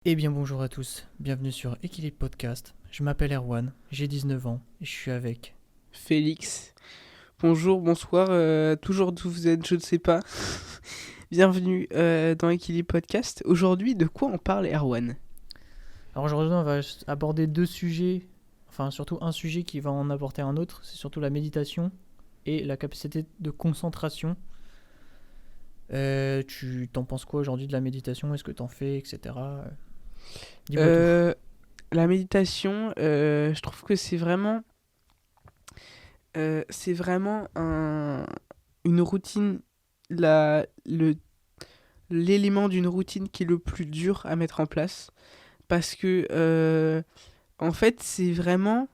Eh bien bonjour à tous, bienvenue sur Equilibre Podcast. Je m'appelle Erwan, j'ai 19 ans et je suis avec... Félix. Bonjour, bonsoir, toujours d'où vous êtes, je ne sais pas. Bienvenue dans Equilibre Podcast. Aujourd'hui, de quoi on parle, Erwan? Alors aujourd'hui on va aborder deux sujets, enfin surtout un sujet qui va en apporter un autre, c'est surtout la méditation et la capacité de concentration. Tu t'en penses quoi aujourd'hui de la méditation? Est-ce que t'en fais, etc. Dis-moi tout. Euh, la méditation, je trouve que c'est vraiment une routine, l'élément d'une routine qui est le plus dur à mettre en place. Parce que, en fait, c'est vraiment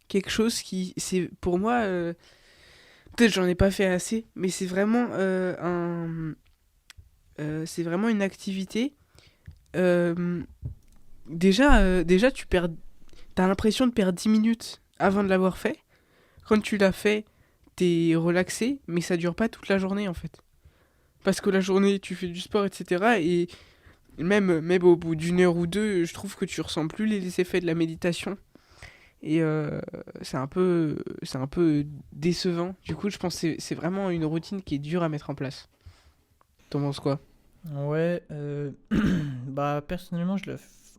quelque chose c'est pour moi, peut-être j'en ai pas fait assez, mais c'est vraiment une activité. euh, déjà t'as l'impression de perdre 10 minutes avant de l'avoir fait. Quand tu l'as fait, t'es relaxé, mais ça dure pas toute la journée en fait. Parce que la journée, tu fais du sport, etc. Et même au bout d'une heure ou deux, je trouve que tu ressens plus les effets de la méditation. Et c'est un peu décevant. Du coup, je pense que c'est vraiment une routine qui est dure à mettre en place. T'en penses quoi? Ouais, bah personnellement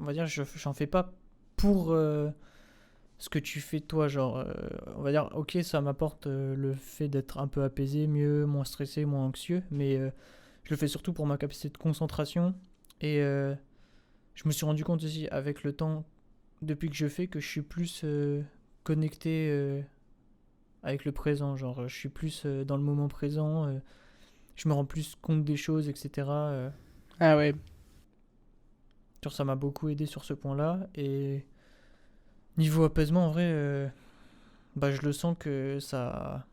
on va dire j'en fais pas pour ce que tu fais toi, genre, on va dire, ok, ça m'apporte le fait d'être un peu apaisé, mieux, moins stressé, moins anxieux, mais je le fais surtout pour ma capacité de concentration. Et je me suis rendu compte aussi, avec le temps, depuis que je fais, que je suis plus connecté avec le présent. Genre, je suis plus dans le moment présent, je me rends plus compte des choses, etc. Ah ouais. Genre, ça m'a beaucoup aidé sur ce point-là. Et niveau apaisement, en vrai, bah, je le sens que ça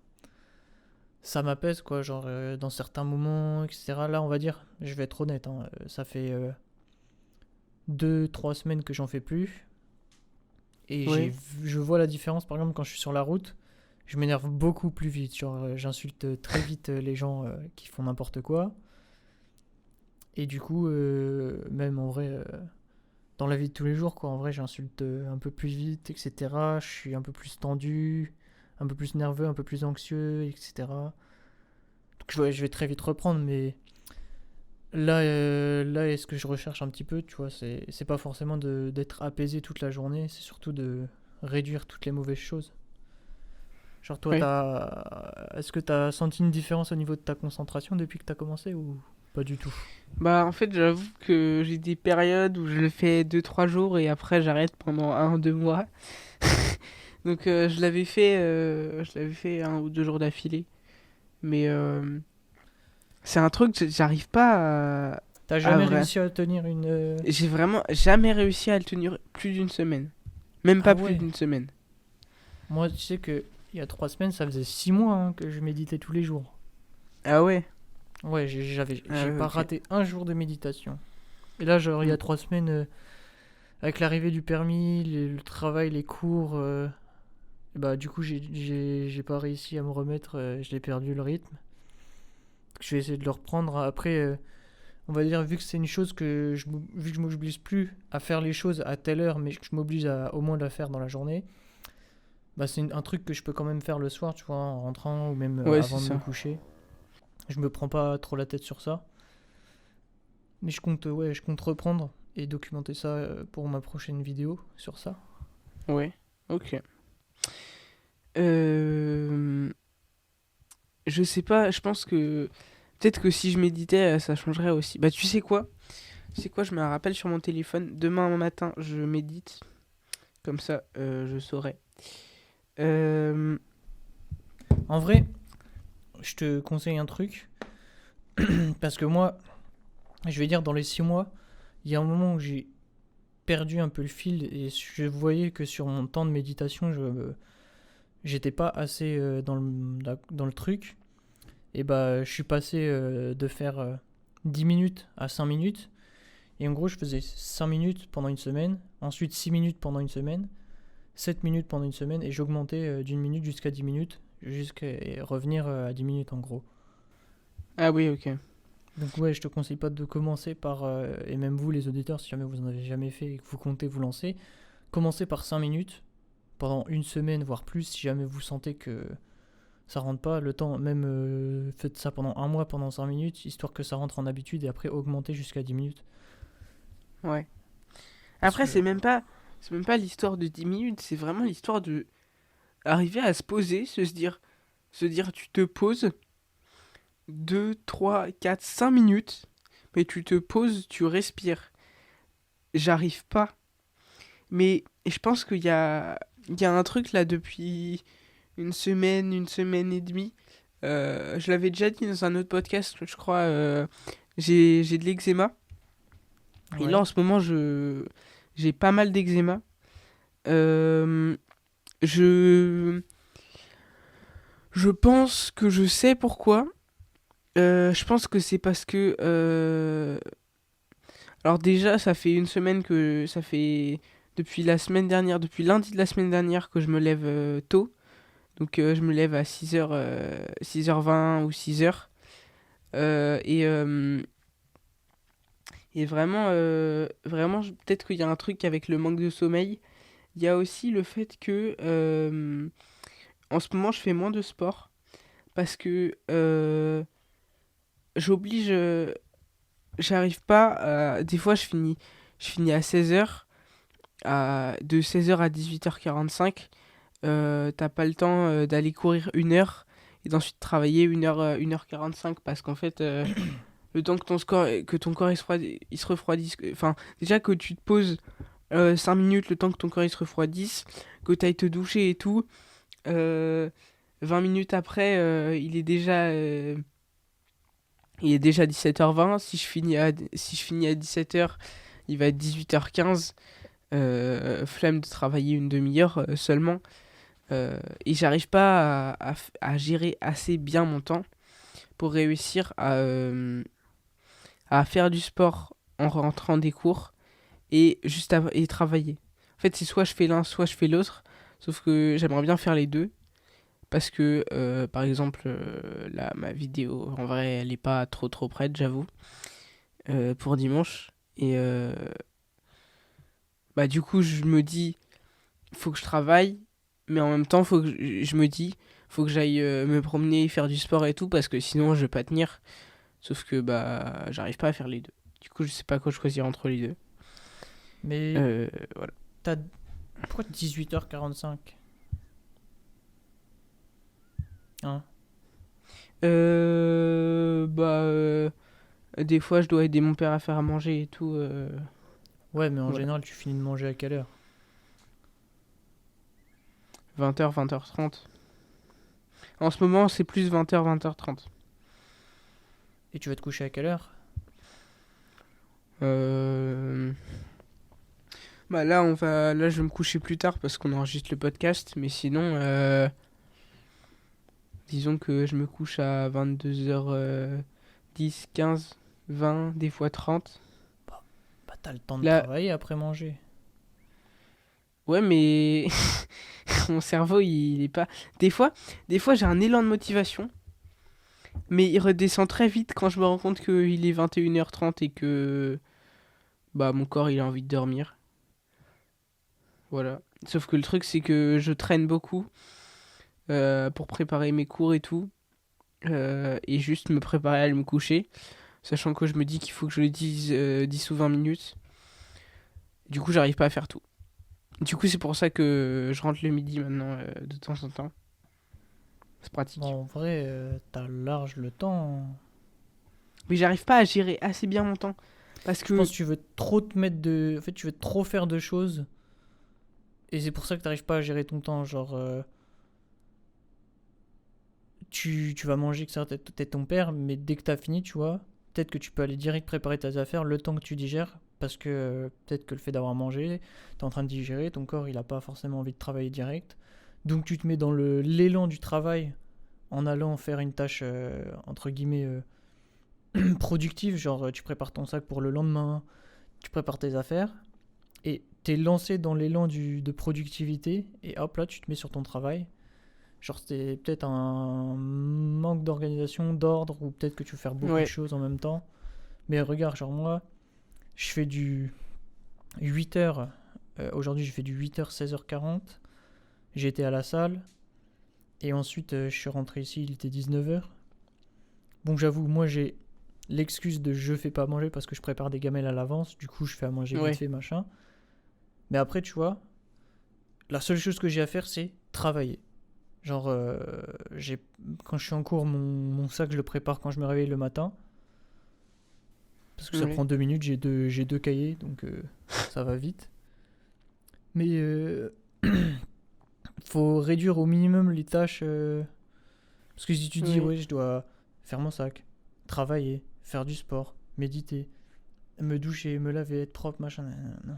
m'apaise quoi, genre dans certains moments, etc. Là, on va dire, je vais être honnête, hein, ça fait 2-3 semaines que j'en fais plus. Et Ouais. je vois la différence, par exemple, quand je suis sur la route, je m'énerve beaucoup plus vite. Genre, j'insulte très vite les gens qui font n'importe quoi. Et du coup, même en vrai, dans la vie de tous les jours, quoi, en vrai, j'insulte un peu plus vite, etc. Je suis un peu plus tendu, un peu plus nerveux, un peu plus anxieux, etc. Donc, je vais très vite reprendre, mais là, est-ce que je recherche un petit peu, tu vois, c'est pas forcément d'être apaisé toute la journée, c'est surtout de réduire toutes les mauvaises choses. Genre toi, Ouais. est-ce que t'as senti une différence au niveau de ta concentration depuis que t'as commencé ou pas du tout? Bah en fait j'avoue que j'ai des périodes où je le fais deux trois jours et après j'arrête pendant un ou 2 mois. Donc je l'avais fait un ou deux jours d'affilée. Mais c'est un truc que j'arrive pas T'as à jamais vrai. réussi à tenir une... J'ai vraiment jamais réussi à le tenir plus d'une semaine. Même Ah pas plus ouais, d'une semaine. moi tu sais que il y a 3 semaines, ça faisait 6 mois hein, que je méditais tous les jours. Ah ouais? Ouais, Ah j'ai ouais, pas ok. raté un jour de méditation. Et là, genre il y Hmm. a 3 semaines, avec l'arrivée du permis, le travail, les cours, bah du coup j'ai pas réussi à me remettre, je l'ai perdu le rythme. Je vais essayer de le reprendre. Après, on va dire, vu que c'est une chose vu que je m'oblige plus à faire les choses à telle heure, mais que je m'oblige à au moins la faire dans la journée, bah c'est un truc que je peux quand même faire le soir, tu vois, en rentrant ou même Ouais, c'est avant de me ça. coucher. Je me prends pas trop la tête sur ça, mais ouais, je compte reprendre et documenter ça pour ma prochaine vidéo sur ça. Ouais. Ok. Euh... Je sais pas, je pense que peut-être que si je méditais, ça changerait aussi. Bah tu sais quoi? Tu sais quoi, je me rappelle sur mon téléphone. Demain matin, je médite. Comme ça, je saurai. Euh... En vrai, je te conseille un truc, parce que moi, je vais dire, dans les 6 mois, il y a un moment où j'ai perdu un peu le fil et je voyais que sur mon temps de méditation, j'étais pas assez dans le truc. Et bah, je suis passé de faire 10 minutes à 5 minutes. Et en gros, je faisais 5 minutes pendant une semaine, ensuite 6 minutes pendant une semaine, 7 minutes pendant une semaine, et j'augmentais d'une minute jusqu'à 10 minutes, jusqu'à revenir à 10 minutes en gros. Ah oui, ok. Donc ouais, je te conseille pas de commencer par, et même vous les auditeurs, si jamais vous en avez jamais fait et que vous comptez vous lancer, commencez par 5 minutes pendant une semaine, voire plus, si jamais vous sentez que ça rentre pas, le temps, même faites ça pendant un mois, pendant 5 minutes, histoire que ça rentre en habitude et après augmentez jusqu'à 10 minutes. Ouais. Parce Après, que, c'est même pas l'histoire de 10 minutes, c'est vraiment l'histoire de arriver à se poser, se dire, tu te poses 2, 3, 4, 5 minutes, mais tu te poses, tu respires. J'arrive pas. Mais je pense qu'il y a un truc là depuis une semaine et demie. Je l'avais déjà dit dans un autre podcast, je crois. J'ai de l'eczéma. Et là, ouais, en ce moment, j'ai pas mal d'eczéma. Euh, je, je pense que je sais pourquoi. Je pense que c'est parce que. Alors, déjà, ça fait une semaine que. Ça fait. Depuis la semaine dernière, depuis lundi de la semaine dernière, que je me lève tôt. Donc, je me lève à 6h, 6h20 ou 6h. Et vraiment, peut-être qu'il y a un truc avec le manque de sommeil. Il y a aussi le fait que en ce moment, je fais moins de sport parce que j'oblige, j'arrive pas. Des fois, je finis à 16h, de 16h à 18h45. T'as pas le temps d'aller courir 1 heure et d'ensuite travailler 1h45 parce qu'en fait, le temps que ton corps il se refroidisse, enfin, déjà que tu te poses 5 minutes, le temps que ton corps il se refroidisse, que tu ailles te doucher et tout. euh, 20 minutes après, il est déjà 17h20. Si je finis à 17h, il va être 18h15. Flemme de travailler une demi-heure seulement. Et j'arrive pas à gérer assez bien mon temps pour réussir à faire du sport en rentrant des cours et travailler. En fait, c'est soit je fais l'un, soit je fais l'autre. Sauf que j'aimerais bien faire les deux. Parce que, par exemple, là, ma vidéo, en vrai, elle est pas trop trop prête, j'avoue, pour dimanche. Et bah, du coup, je me dis, faut que je travaille, mais en même temps, faut que je me dis, faut que j'aille me promener, faire du sport et tout, parce que sinon, je vais pas tenir. Sauf que, bah, j'arrive pas à faire les deux. Du coup, je sais pas quoi choisir entre les deux. mais Voilà. t'as... Pourquoi 18h45 hein? Bah, des fois, je dois aider mon père à faire à manger et tout. Ouais, mais en Voilà. général, tu finis de manger à quelle heure? 20h, 20h30. En ce moment, c'est plus 20h, 20h30. Et tu vas te coucher à quelle heure? Euh... Bah là, je vais me coucher plus tard parce qu'on enregistre le podcast. Mais sinon, disons que je me couche à 22h10, 15, 20, des fois 30. Bah, t'as le temps de Là, travailler après manger. ouais, mais mon cerveau, il est pas. Des fois, j'ai un élan de motivation, mais il redescend très vite quand je me rends compte qu'il est 21h30 et que bah mon corps il a envie de dormir. Voilà. Sauf que le truc, c'est que je traîne beaucoup pour préparer mes cours et tout, et juste me préparer à aller me coucher, sachant que je me dis qu'il faut que je le dise 10 ou 20 minutes. Du coup, j'arrive pas à faire tout. Du coup, c'est pour ça que je rentre le midi maintenant, de temps en temps. C'est Bon, pratique. en vrai, t'as large le temps. Mais j'arrive pas à gérer assez bien mon temps. Parce Je pense que, que tu veux trop te mettre de... En fait, tu veux trop faire de choses. Et c'est pour ça que t'arrives pas à gérer ton temps. Genre, tu vas manger que ça, t'es ton père, mais dès que t'as fini, tu vois, peut-être que tu peux aller direct préparer tes affaires le temps que tu digères. Parce que peut-être que le fait d'avoir mangé, t'es en train de digérer, ton corps il a pas forcément envie de travailler direct. Donc tu te mets dans l'élan du travail en allant faire une tâche entre guillemets productive, genre tu prépares ton sac pour le lendemain, tu prépares tes affaires, et t'es lancé dans l'élan de productivité, et hop là tu te mets sur ton travail, Genre, c'est peut-être un manque d'organisation, d'ordre, ou peut-être que tu veux faire beaucoup de Ouais, choses en même temps. Mais regarde, genre moi, je fais du 8h. Aujourd'hui, j'ai fait du 8h, 16h40. J'ai été à la salle. Et ensuite, je suis rentré ici, il était 19h. Bon, j'avoue, moi, j'ai l'excuse de je fais pas à manger parce que je prépare des gamelles à l'avance. Du coup, je fais à manger vite ouais, fait, machin. Mais après, tu vois, la seule chose que j'ai à faire, c'est travailler. Genre, j'ai, quand je suis en cours, mon sac, je le prépare quand je me réveille le matin. Parce que ça ouais, prend 2 minutes, j'ai deux cahiers, donc ça va vite. Mais faut réduire au minimum les tâches. Parce que si tu dis, ouais, ouais, je dois faire mon sac, travailler, faire du sport, méditer, me doucher, me laver, être propre, machin, non.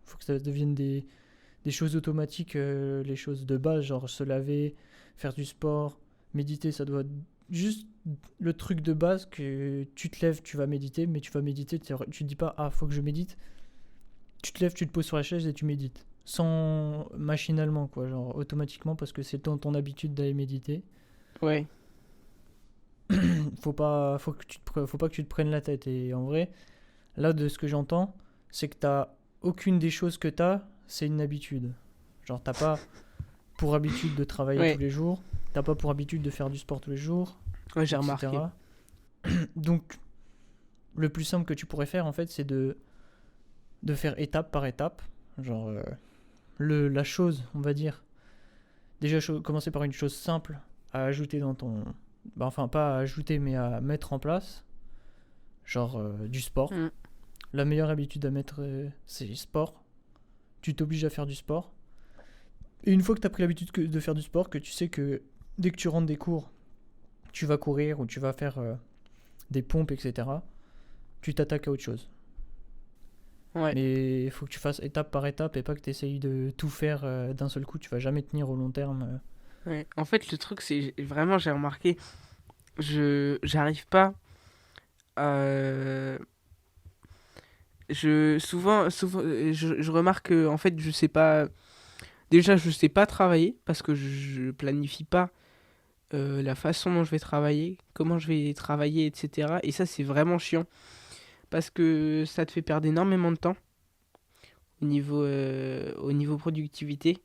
Faut que ça devienne des choses automatiques, les choses de base, genre se laver, faire du sport, méditer, ça doit juste le truc de base que tu te lèves, tu vas méditer, mais tu vas méditer, tu te dis pas, ah, faut que je médite. Tu te lèves, tu te poses sur la chaise et tu médites. Sans machinalement, quoi, genre automatiquement, parce que c'est ton habitude d'aller méditer. ouais, Faut pas que tu te prennes la tête. Et en vrai, là, de ce que j'entends, c'est que t'as aucune des choses que t'as, c'est une habitude. Genre, t'as pas pour habitude de travailler tous ouais, les jours, t'as pas pour habitude de faire du sport tous les jours, ouais, j'ai remarqué. etc. Donc, le plus simple que tu pourrais faire, en fait, c'est de faire étape par étape. Genre, la chose, on va dire. Déjà, commencer par une chose simple à ajouter dans ton. Bah, enfin, pas à ajouter, mais à mettre en place. Genre, du sport. Mm. La meilleure habitude à mettre, c'est le sport. Tu t'obliges à faire du sport. Et une fois que tu as pris l'habitude de faire du sport, que tu sais que dès que tu rentres des cours, tu vas courir ou tu vas faire des pompes, etc., tu t'attaques à autre chose. Ouais, Mais il faut que tu fasses étape par étape et pas que tu essayes de tout faire d'un seul coup. Tu vas jamais tenir au long terme. ouais. En fait, le truc, c'est vraiment, j'ai remarqué, j'arrive pas à. Je remarque que, en fait, je sais pas. Déjà, je sais pas travailler parce que je planifie pas la façon dont je vais travailler, comment je vais travailler, etc. Et ça, c'est vraiment chiant parce que ça te fait perdre énormément de temps au niveau productivité.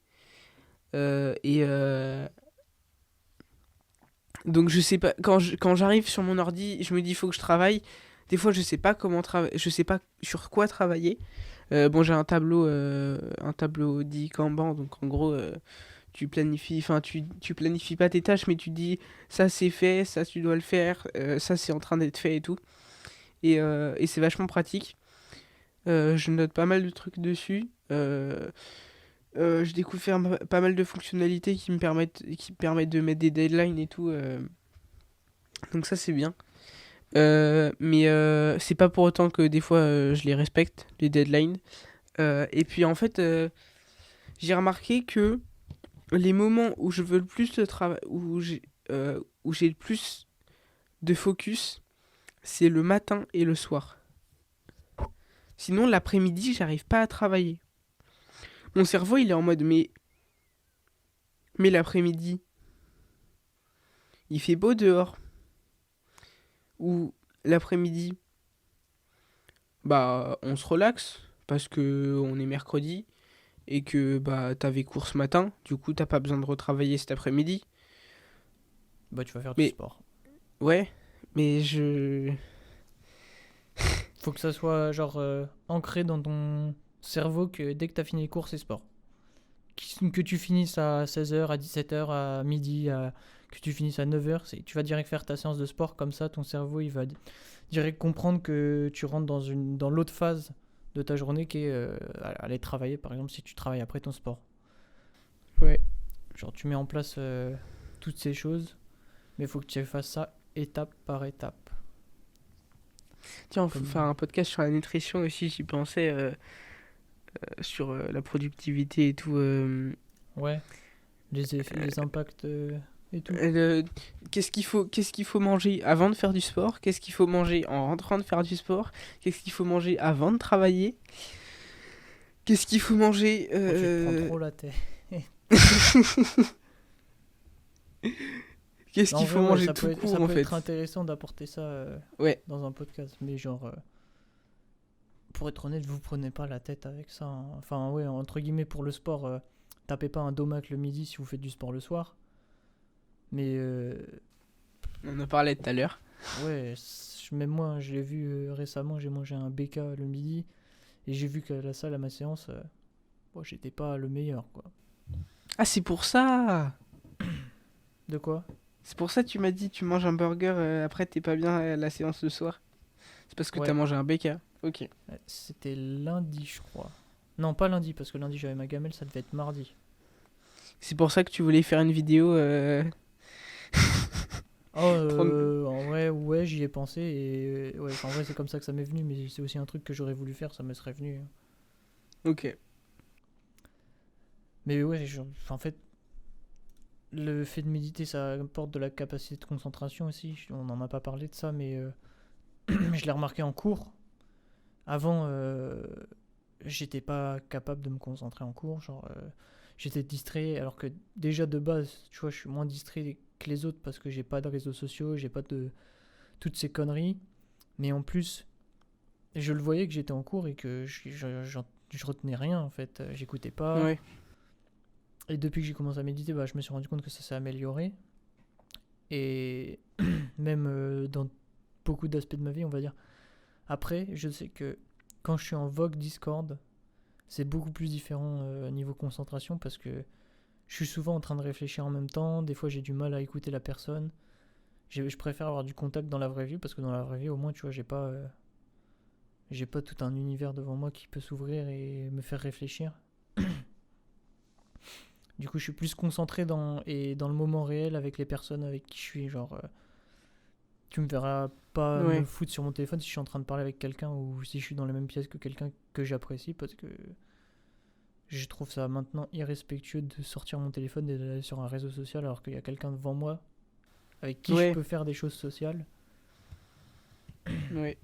Et donc, je sais pas, quand j'arrive sur mon ordi, je me dis, il faut que je travaille. Des fois, je sais pas comment travailler, je sais pas sur quoi travailler. Bon, j'ai un tableau dit Kanban, donc en gros, tu planifies pas tes tâches, mais tu dis ça c'est fait, ça tu dois le faire, ça c'est en train d'être fait et tout. Et c'est vachement pratique. Je note pas mal de trucs dessus. Je découvre pas mal de fonctionnalités qui me permettent de mettre des deadlines et tout. Donc ça c'est bien. Mais c'est pas pour autant que des fois je les respecte, les deadlines. Et puis en fait, j'ai remarqué que les moments où je veux le plus de travail, où j'ai le plus de focus, c'est le matin et le soir. Sinon, l'après-midi, j'arrive pas à travailler. Mon cerveau, il est en mode, mais l'après-midi, il fait beau dehors. Ou l'après-midi, bah, on se relaxe parce que on est mercredi et que bah t'avais cours ce matin. Du coup, t'as pas besoin de retravailler cet après-midi. Bah, tu vas faire du Mais sport. ouais, mais je Faut que ça soit genre ancré dans ton cerveau que dès que tu as fini les cours, c'est sport. Que tu finisses à 16h, à 17h, à midi, que tu finisses à 9h, tu vas direct faire ta séance de sport. Comme ça, ton cerveau, il va direct comprendre que tu rentres dans l'autre phase de ta journée qui est aller travailler, par exemple, si tu travailles après ton sport. ouais. Genre, tu mets en place toutes ces choses, mais il faut que tu fasses ça étape par étape. Tiens, on faut Comme... faire un podcast sur la nutrition aussi, j'y pensais, sur la productivité et tout. Ouais, les effets, les impacts et tout. Le- qu'est-ce qu'il faut manger avant de faire du sport? Qu'est-ce qu'il faut manger en rentrant de faire du sport? Qu'est-ce qu'il faut manger avant de travailler? Qu'est-ce qu'il faut manger Oh, tu te prends trop la tête. Qu'est-ce Non, en qu'il vrai, faut ouais, manger tout court ça en peut fait? être intéressant d'apporter ça Ouais. dans un podcast, mais genre, pour être honnête, vous prenez pas la tête avec ça, hein. Enfin, ouais, entre guillemets, pour le sport, tapez pas un domac le midi si vous faites du sport le soir. Mais On en parlait tout à l'heure. ouais, même moi, hein, je l'ai vu récemment, j'ai mangé un BK le midi et j'ai vu qu'à la salle, à ma séance, bon, j'étais pas le meilleur, quoi. Ah, c'est pour ça! De quoi? C'est pour ça que tu m'as dit tu manges un burger, après t'es pas bien à la séance le soir. C'est parce que t'as Ouais, mangé un BK. Ok. c'était lundi, je crois. Non, pas lundi, parce que lundi j'avais ma gamelle, ça devait être mardi. C'est pour ça que tu voulais faire une vidéo. Oh, 30. en vrai, ouais, j'y ai pensé et ouais, en vrai, c'est comme ça que ça m'est venu, mais c'est aussi un truc que j'aurais voulu faire, ça me serait venu. Ok. Mais ouais, en fait, le fait de méditer, ça apporte de la capacité de concentration aussi. On n'en a pas parlé de ça, mais je l'ai remarqué en cours. Avant, j'étais pas capable de me concentrer en cours, genre, j'étais distrait, alors que déjà de base, tu vois, je suis moins distrait que les autres parce que j'ai pas de réseaux sociaux, j'ai pas de toutes ces conneries. Mais en plus, je le voyais que j'étais en cours et que je retenais rien en fait, j'écoutais pas. Ouais. Et depuis que j'ai commencé à méditer, bah, je me suis rendu compte que ça s'est amélioré. Et même dans beaucoup d'aspects de ma vie, on va dire. Après, je sais que quand je suis en Vogue Discord, c'est beaucoup plus différent niveau concentration parce que je suis souvent en train de réfléchir en même temps. Des fois, j'ai du mal à écouter la personne. Je préfère avoir du contact dans la vraie vie parce que dans la vraie vie, au moins, tu vois, j'ai pas tout un univers devant moi qui peut s'ouvrir et me faire réfléchir. Du coup, je suis plus concentré dans le moment réel avec les personnes avec qui je suis. Genre, tu me verras pas me Ouais. foutre sur mon téléphone si je suis en train de parler avec quelqu'un ou si je suis dans la même pièce que quelqu'un que j'apprécie parce que je trouve ça maintenant irrespectueux de sortir mon téléphone et d'aller sur un réseau social alors qu'il y a quelqu'un devant moi avec qui je Ouais. peux faire des choses sociales. Ouais.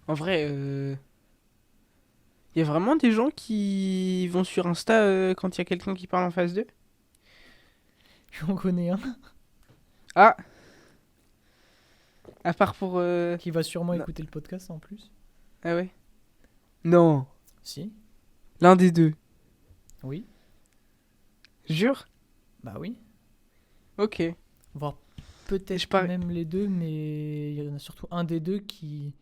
En vrai, y a vraiment des gens qui vont sur Insta quand il y a quelqu'un qui parle en face d'eux. J'en connais un Ah, à part pour. qui va sûrement Non. écouter le podcast en plus. Ah ouais. Non. Si, L'un des deux. oui, Jure. bah oui. Ok. Voire Je peut-être parie. même les deux, mais il y en a surtout un des deux qui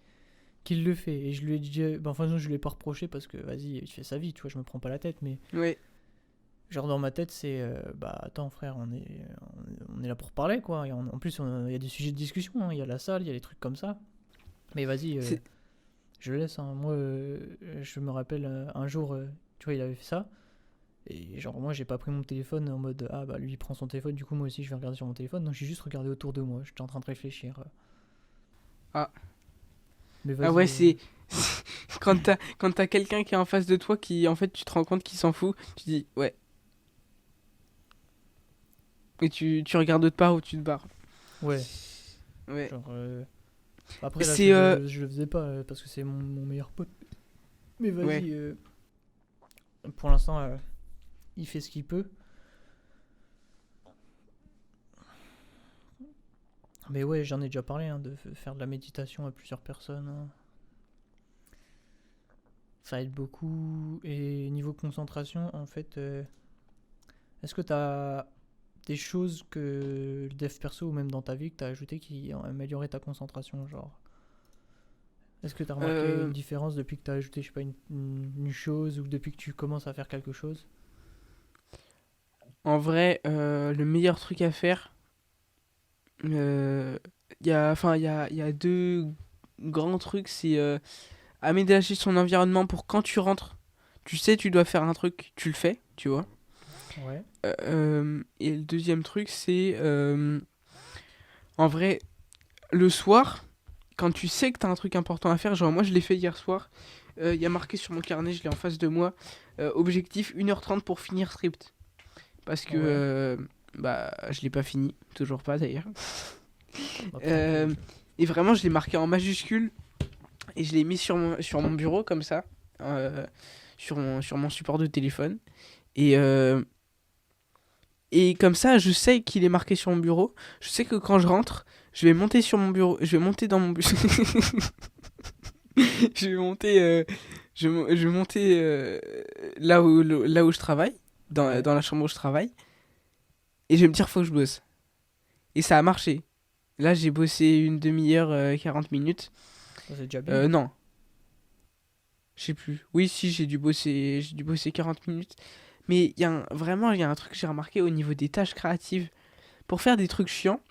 le fait. Et je lui ai dit, bah, enfin, non, je lui ai pas reproché parce que vas-y, il fait sa vie, tu vois, je me prends pas la tête. Mais Ouais. genre dans ma tête, c'est bah attends, frère, on est là pour parler, quoi. Et en plus, il y a des sujets de discussion, hein. Il y a la salle, il y a des trucs comme ça. Mais vas-y, C'est. je laisse, hein. Moi, je me rappelle un jour, tu vois, il avait fait ça. Et genre, moi, j'ai pas pris mon téléphone en mode ah bah lui il prend son téléphone, du coup, moi aussi je vais regarder sur mon téléphone. Non, j'ai juste regardé autour de moi. J'étais en train de réfléchir. Ah. Mais Ah ouais, vas-y. c'est. Quand t'as quelqu'un qui est en face de toi qui, en fait, tu te rends compte qu'il s'en fout, tu dis ouais. Et tu regardes autre part ou tu te barres. Ouais, Ouais. genre. Après, là, C'est. je le faisais pas parce que c'est mon meilleur pote. Mais Ouais. vas-y, pour l'instant, il fait ce qu'il peut. Mais ouais, j'en ai déjà parlé, hein, de faire de la méditation à plusieurs personnes, hein. Ça aide beaucoup. Et niveau concentration, en fait, est-ce que t'as des choses que le dev perso ou même dans ta vie que t'as ajouté qui ont amélioré ta concentration, genre? Est-ce que t'as remarqué Euh, une différence depuis que t'as ajouté, je sais pas, une chose ou depuis que tu commences à faire quelque chose? En vrai, le meilleur truc à faire, euh, enfin, il y a deux grands trucs. C'est aménager son environnement pour quand tu rentres, tu sais, tu dois faire un truc, tu le fais, tu vois. Ouais. Et le deuxième truc, c'est en vrai, le soir, quand tu sais que t'as un truc important à faire, genre moi je l'ai fait hier soir, il y a marqué sur mon carnet, je l'ai en face de moi, objectif 1h30 pour finir script. Parce que Ouais. bah je l'ai pas fini, toujours pas d'ailleurs. Bah, Euh, tranquille. et vraiment je l'ai marqué en majuscule et je l'ai mis sur mon bureau comme ça, sur mon support de téléphone. Et Et comme ça, je sais qu'il est marqué sur mon bureau. Je sais que quand je rentre, je vais monter sur mon bureau. Je vais monter dans mon bureau. Je vais monter, je vais monter là où je travaille, Ouais, dans la chambre où je travaille. Et je vais me dire, faut que je bosse. Et ça a marché. Là, j'ai bossé une demi-heure, 40 minutes. ça c'est déjà bien. Non, je sais plus. Oui, si, j'ai dû bosser 40 minutes. Mais vraiment, il y a un truc que j'ai remarqué au niveau des tâches créatives. Pour faire des trucs chiants,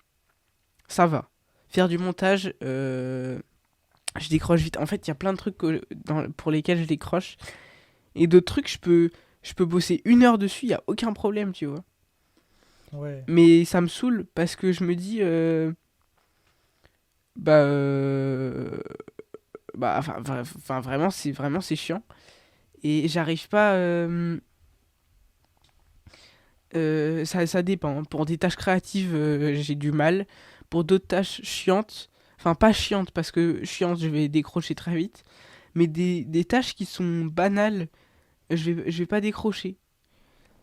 ça va. Faire du montage, je décroche vite. En fait, il y a plein de trucs pour lesquels je décroche. Et d'autres trucs, je peux bosser 1 heure dessus, il n'y a aucun problème, tu vois. Ouais. Mais ça me saoule parce que je me dis, bah, enfin, vraiment, c'est chiant. Et j'arrive pas. Ça dépend. Pour des tâches créatives, j'ai du mal. Pour d'autres tâches chiantes, enfin pas chiantes parce que chiantes, je vais décrocher très vite. Mais des tâches qui sont banales, je vais pas décrocher.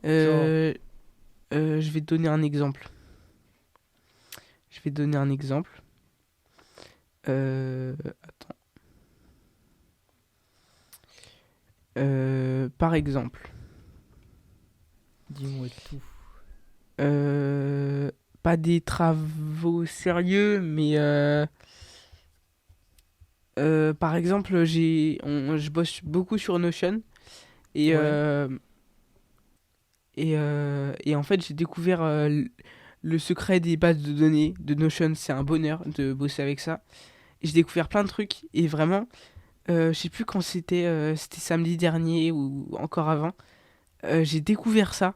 Genre, Euh, je vais te donner un exemple. Je vais te donner un exemple. Attends. Par exemple, dis-moi tout. euh, pas des travaux sérieux, mais par exemple, je bosse beaucoup sur Notion et, Ouais. et en fait, j'ai découvert le secret des bases de données de Notion. C'est un bonheur de bosser avec ça. Et j'ai découvert plein de trucs et vraiment, je sais plus quand c'était samedi dernier ou encore avant. J'ai découvert ça.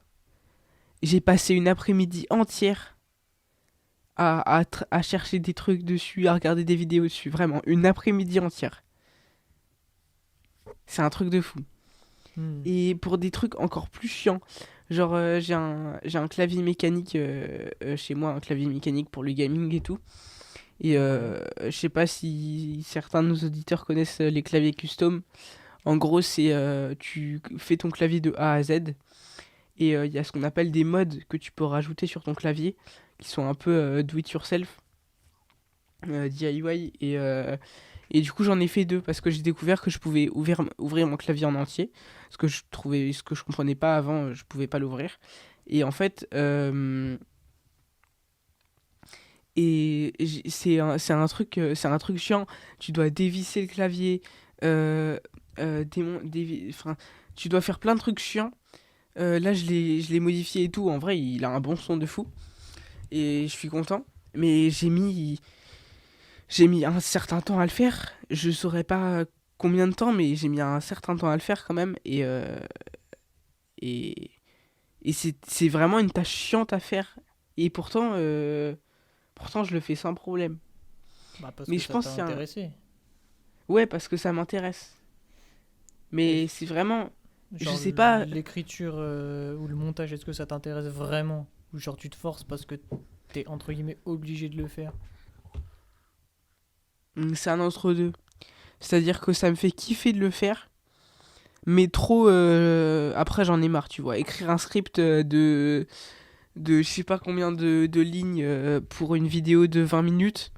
J'ai passé une après-midi entière à chercher des trucs dessus, à regarder des vidéos dessus. Vraiment, une après-midi entière. C'est un truc de fou. Hmm. Et pour des trucs encore plus chiants, genre j'ai un clavier mécanique chez moi, un clavier mécanique pour le gaming et tout. Et Ouais. je sais pas si certains de nos auditeurs connaissent les claviers custom. En gros, c'est tu fais ton clavier de A à Z. Et il y a ce qu'on appelle des mods que tu peux rajouter sur ton clavier, qui sont un peu do it yourself, DIY. Et du coup, j'en ai fait deux parce que j'ai découvert que je pouvais ouvrir mon clavier en entier. Ce que je comprenais pas avant, je pouvais pas l'ouvrir. Et en fait, c'est un truc chiant. Tu dois dévisser le clavier, euh, enfin, tu dois faire plein de trucs chiants. Là, je l'ai modifié et tout. En vrai, il a un bon son de fou. Et je suis content. Mais j'ai mis un certain temps à le faire. Je saurais pas combien de temps, mais j'ai mis un certain temps à le faire quand même. Et, et c'est vraiment une tâche chiante à faire. Et pourtant, je le fais sans problème. Bah, parce Mais que je ça pense t'a que c'est un... intéressé. Ouais, parce que ça m'intéresse. Et Mais c'est vraiment... Je genre, sais pas... l'écriture ou le montage, est-ce que ça t'intéresse vraiment? Ou genre, tu te forces parce que t'es entre guillemets obligé de le faire? C'est un entre-deux. C'est-à-dire que ça me fait kiffer de le faire. Mais trop... après, j'en ai marre, tu vois. Écrire un script de je sais pas combien de lignes pour une vidéo de 20 minutes,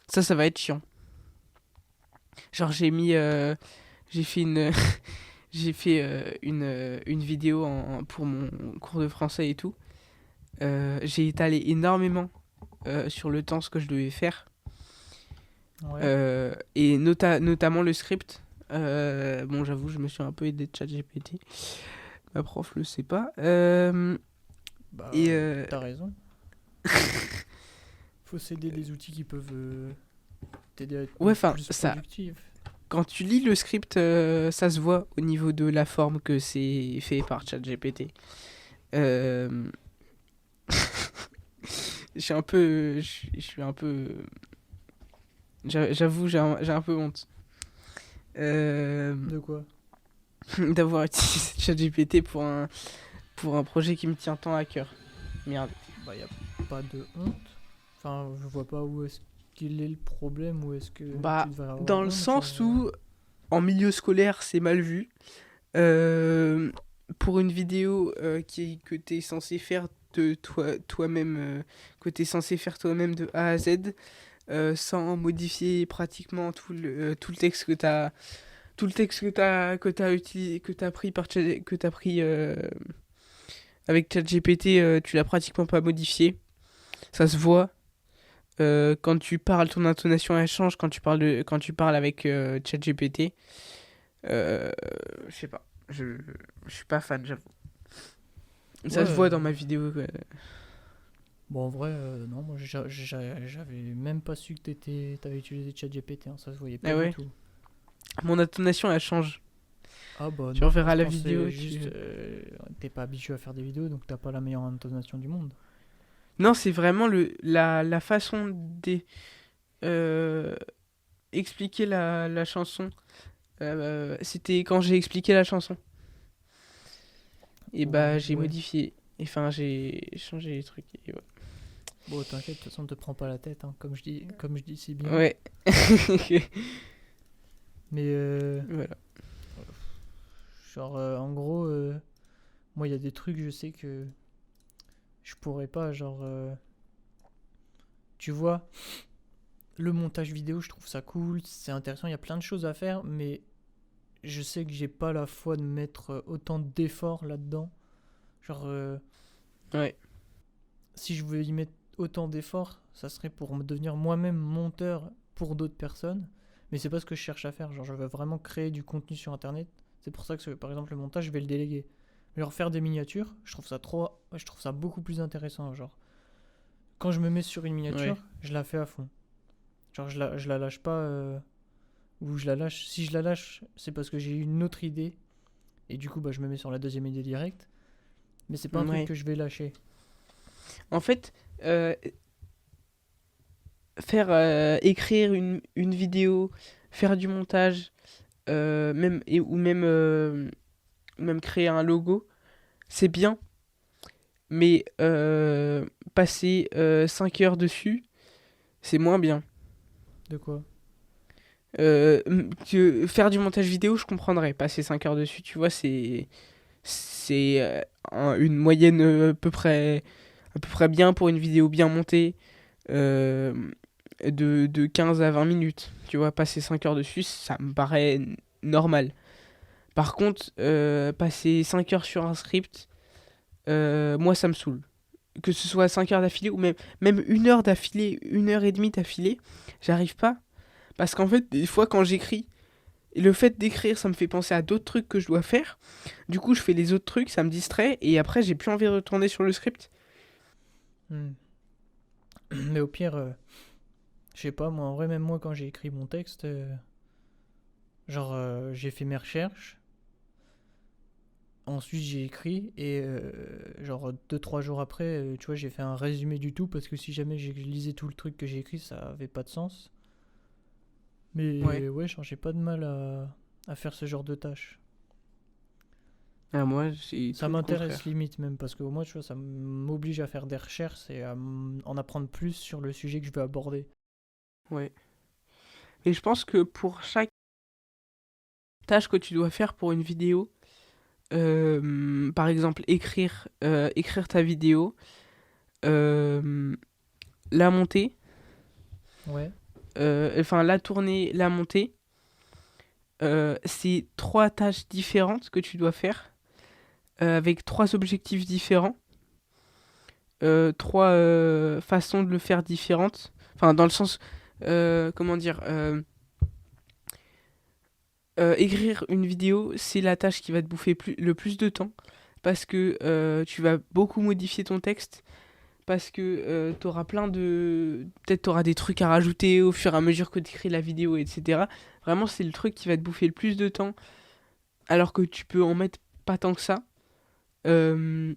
ça va être chiant. Genre, j'ai fait une... j'ai fait une vidéo pour mon cours de français et tout. J'ai étalé énormément sur le temps ce que je devais faire. Ouais. Et notamment le script. Bon, j'avoue, je me suis un peu aidé de ChatGPT. Ma prof le sait pas. Bah, Et t'as raison. Faut s'aider des outils qui peuvent t'aider à être ouais, enfin, plus ça, productif. quand tu lis le script, ça se voit au niveau de la forme que c'est fait par ChatGPT. Euh, je suis un peu, j'avoue, j'ai un peu honte De quoi? d'avoir utilisé ChatGPT pour un projet qui me tient tant à cœur. Merde. Bah, y a pas de honte. Enfin, je vois pas où est-ce qu'il est le problème, où est-ce que tu Bah, devrais dans avoir le honte. sens où, en milieu scolaire, c'est mal vu. Euh, pour une vidéo que t'es censé faire toi-même, que tu es censé faire toi-même de A à Z, sans modifier pratiquement tout le texte que tu as tout le texte que t'as utilisé, que t'as pris avec ChatGPT, tu l'as pratiquement pas modifié. Ça se voit. Quand tu parles, ton intonation elle change quand tu parles avec ChatGPT. Euh, je sais pas. Je suis pas fan, j'avoue. Ouais, Ça se voit dans ma vidéo. bon, en vrai, non, moi j'avais même pas su que t'avais utilisé ChatGPT, hein, ça se voyait pas Ah du ouais. tout. Mon intonation elle change. Ah bah Tu non, moi reverras je la pense que vidéo. c'est juste, t'es pas habitué à faire des vidéos, donc t'as pas la meilleure intonation du monde. Non, c'est vraiment la façon d'expliquer euh, expliquer la chanson. C'était quand j'ai expliqué la chanson. Et bah j'ai Ouais. modifié. Enfin j'ai changé les trucs. Et Bon, t'inquiète, de toute façon, ne te prends pas la tête, hein, comme je dis si bien. ouais. Mais Voilà. genre, en gros, moi, il y a des trucs, je sais que je pourrais pas, genre, tu vois, le montage vidéo, je trouve ça cool, c'est intéressant, il y a plein de choses à faire, mais je sais que j'ai pas la foi de mettre autant d'efforts là-dedans. Genre, Ouais. si je voulais y mettre autant d'efforts, ça serait pour me devenir moi-même monteur pour d'autres personnes. Mais c'est pas ce que je cherche à faire. Genre, je veux vraiment créer du contenu sur internet. C'est pour ça que, par exemple, le montage, je vais le déléguer. Mais genre, faire des miniatures, je trouve ça beaucoup plus intéressant. Genre, quand je me mets sur une Ouais. miniature, je la fais à fond. Genre, je la lâche pas. Ou je la lâche. Si je la lâche, c'est parce que j'ai eu une autre idée. Et du coup, bah, je me mets sur la deuxième idée directe. Mais c'est pas un truc Ouais. que je vais lâcher. En fait, euh, faire écrire une vidéo, faire du montage, ou même créer un logo, c'est bien. Mais passer 5 heures dessus, c'est moins bien. De quoi? Que faire du montage vidéo, je comprendrais. Passer 5 heures dessus, tu vois, c'est une moyenne à peu près bien pour une vidéo bien montée, euh, de 15 à 20 minutes. Tu vois, passer 5 heures dessus, ça me paraît normal. Par contre, passer 5 heures sur un script, moi ça me saoule. Que ce soit 5 heures d'affilée ou même 1 heure d'affilée, 1 heure et demie d'affilée, j'arrive pas. Parce qu'en fait, des fois quand j'écris, et le fait d'écrire, ça me fait penser à d'autres trucs que je dois faire. Du coup, je fais les autres trucs, ça me distrait, et après, j'ai plus envie de retourner sur le script. Hmm. Mais au pire, je sais pas, moi, en vrai, même moi, quand j'ai écrit mon texte, genre, j'ai fait mes recherches, ensuite j'ai écrit, et genre, 2 3 jours après, tu vois, j'ai fait un résumé du tout, parce que si jamais je lisais tout le truc que j'ai écrit, ça avait pas de sens. Ouais. Mais ouais, genre, j'ai pas de mal à faire ce genre de tâches. Ah, moi, c'est Ça tout le m'intéresse contraire. limite même, parce qu'au moins, tu vois, ça m'oblige à faire des recherches et à en apprendre plus sur le sujet que je veux aborder. Ouais. Et je pense que pour chaque tâche que tu dois faire pour une vidéo, par exemple, écrire ta vidéo, euh, la monter, Ouais, enfin la tourner, la monter, c'est 3 tâches différentes que tu dois faire, avec 3 objectifs différents, 3 façons de le faire différentes. Enfin, dans le sens, comment dire, écrire une vidéo, c'est la tâche qui va te bouffer le plus de temps, parce que tu vas beaucoup modifier ton texte, parce que t'auras plein de... Peut-être t'auras des trucs à rajouter au fur et à mesure que t'écris la vidéo, etc. Vraiment, c'est le truc qui va te bouffer le plus de temps, alors que tu peux en mettre pas tant que ça. Euh,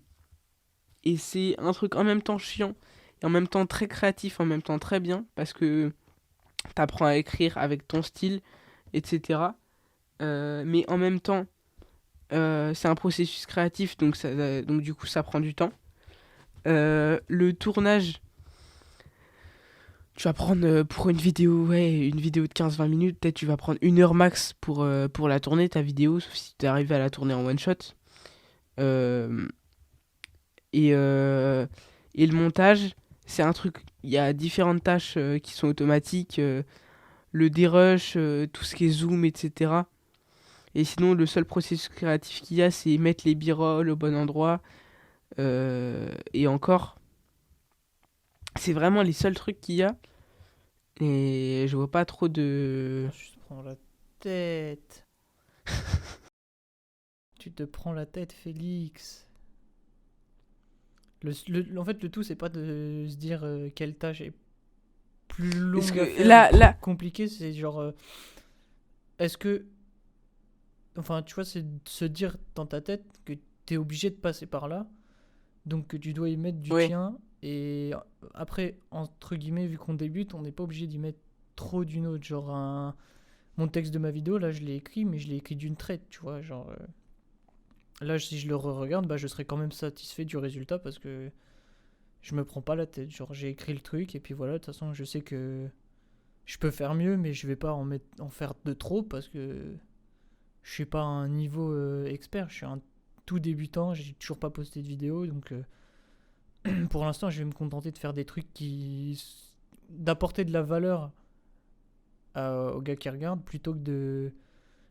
et c'est un truc en même temps chiant, et en même temps très créatif, en même temps très bien, parce que t'apprends à écrire avec ton style, etc. Mais en même temps, c'est un processus créatif, donc du coup ça prend du temps. Le tournage, tu vas prendre pour une vidéo, ouais, une vidéo de 15 20 minutes, peut-être tu vas prendre 1 heure max pour la tourner, ta vidéo, sauf si tu arrives à la tourner en one shot. Euh, Et, et le montage, c'est un truc. Il y a différentes tâches qui sont automatiques. Le dérush, tout ce qui est zoom, etc. Et sinon, le seul processus créatif qu'il y a, c'est mettre les b-roll au bon endroit. Et encore, c'est vraiment les seuls trucs qu'il y a. Et je vois pas trop de. Ah, je te prends la tête. Tu te prends la tête, Félix. En fait, le tout, c'est pas de se dire quelle tâche est plus Parce longue à que faire ou plus là, compliquée. C'est genre, est-ce que. Enfin, tu vois, c'est de se dire dans ta tête que t'es obligé de passer par là. Donc que tu dois y mettre du ouais, tien. Et après, entre guillemets, vu qu'on débute, on n'est pas obligé d'y mettre trop d'une autre. Genre, mon texte de ma vidéo, là, je l'ai écrit, mais je l'ai écrit d'une traite, tu vois. Genre, là, si je le re-regarde, bah, je serais quand même satisfait du résultat parce que je me prends pas la tête. Genre, j'ai écrit le truc et puis voilà, de toute façon, je sais que je peux faire mieux, mais je vais pas en faire de trop parce que je suis pas à un niveau expert. Je suis un tout débutant, j'ai toujours pas posté de vidéo, donc pour l'instant, je vais me contenter de faire des trucs d'apporter de la valeur au gars qui regarde plutôt que de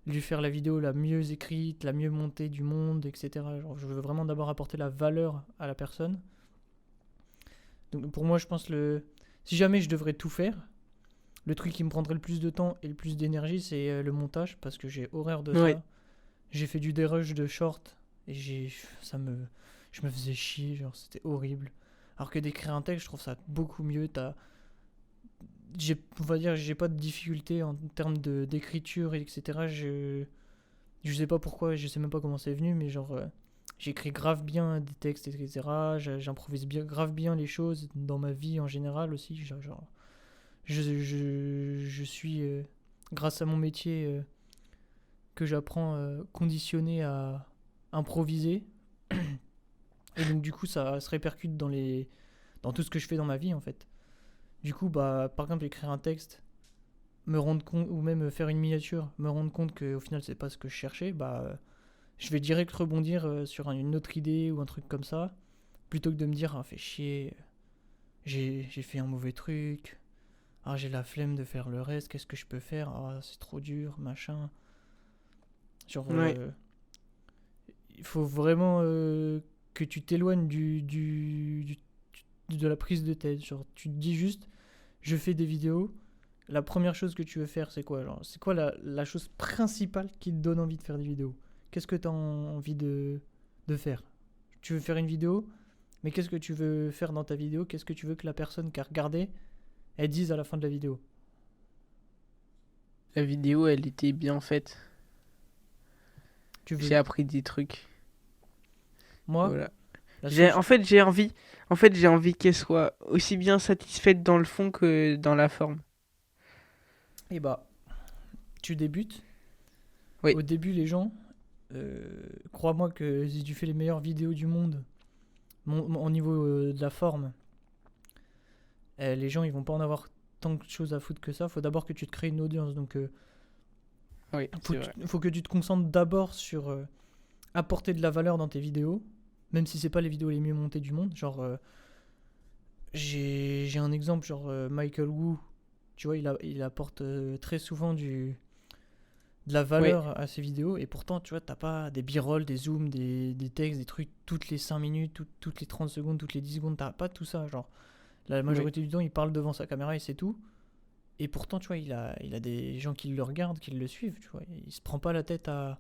lui faire la vidéo la mieux écrite, la mieux montée du monde, etc. Genre, je veux vraiment d'abord apporter la valeur à la personne. Donc pour moi, je pense si jamais je devrais tout faire, le truc qui me prendrait le plus de temps et le plus d'énergie, c'est le montage parce que j'ai horreur de ouais. ça. J'ai fait du dérush de short et je me faisais chier, genre c'était horrible. Alors que d'écrire un texte, je trouve ça beaucoup mieux. On va dire, j'ai pas de difficulté en termes d'écriture, etc. Je sais pas pourquoi, je sais même pas comment c'est venu, mais genre, j'écris grave bien des textes, etc. J'improvise bien, grave bien les choses dans ma vie en général aussi. Genre, je suis, grâce à mon métier que j'apprends, conditionné à improviser. Et donc, du coup, ça se répercute dans tout ce que je fais dans ma vie, en fait. Du coup, bah, par exemple, écrire un texte, me rendre compte, ou même faire une miniature, me rendre compte qu'au final, c'est pas ce que je cherchais, bah, je vais direct rebondir sur une autre idée ou un truc comme ça, plutôt que de me dire, ah, fais chier, j'ai fait un mauvais truc, ah, j'ai la flemme de faire le reste, qu'est-ce que je peux faire, ah, c'est trop dur, machin. Genre, Ouais. il faut vraiment que tu t'éloignes de la prise de tête. Genre, tu te dis juste, je fais des vidéos. La première chose que tu veux faire, c'est quoi? Genre, c'est quoi la chose principale qui te donne envie de faire des vidéos? Qu'est-ce que tu as envie de faire? Tu veux faire une vidéo, mais qu'est-ce que tu veux faire dans ta vidéo? Qu'est-ce que tu veux que la personne qui a regardé, elle dise à la fin de la vidéo? La vidéo, elle était bien faite. Tu J'ai veux. appris des trucs. Moi, Voilà. la seule. En fait, j'ai envie qu'elle soit aussi bien satisfaite dans le fond que dans la forme. Eh bah, tu débutes. Oui. Au début, les gens, crois-moi que si tu fais les meilleures vidéos du monde, au niveau de la forme, les gens ils vont pas en avoir tant de choses à foutre que ça. Faut d'abord que tu te crées une audience. Donc Oui, c'est vrai. faut que tu te concentres d'abord sur apporter de la valeur dans tes vidéos, même si c'est pas les vidéos les mieux montées du monde. Genre, j'ai un exemple, genre Michael Wu, tu vois, il apporte très souvent de la Oui, valeur à ses vidéos et pourtant tu vois t'as pas des b-roll, des zooms, des textes, des trucs toutes les 5 minutes, toutes les 30 secondes, toutes les 10 secondes, t'as pas tout ça. Genre la oui, majorité du temps il parle devant sa caméra et c'est tout. Et pourtant tu vois il a des gens qui le regardent, qui le suivent, tu vois, il se prend pas la tête à...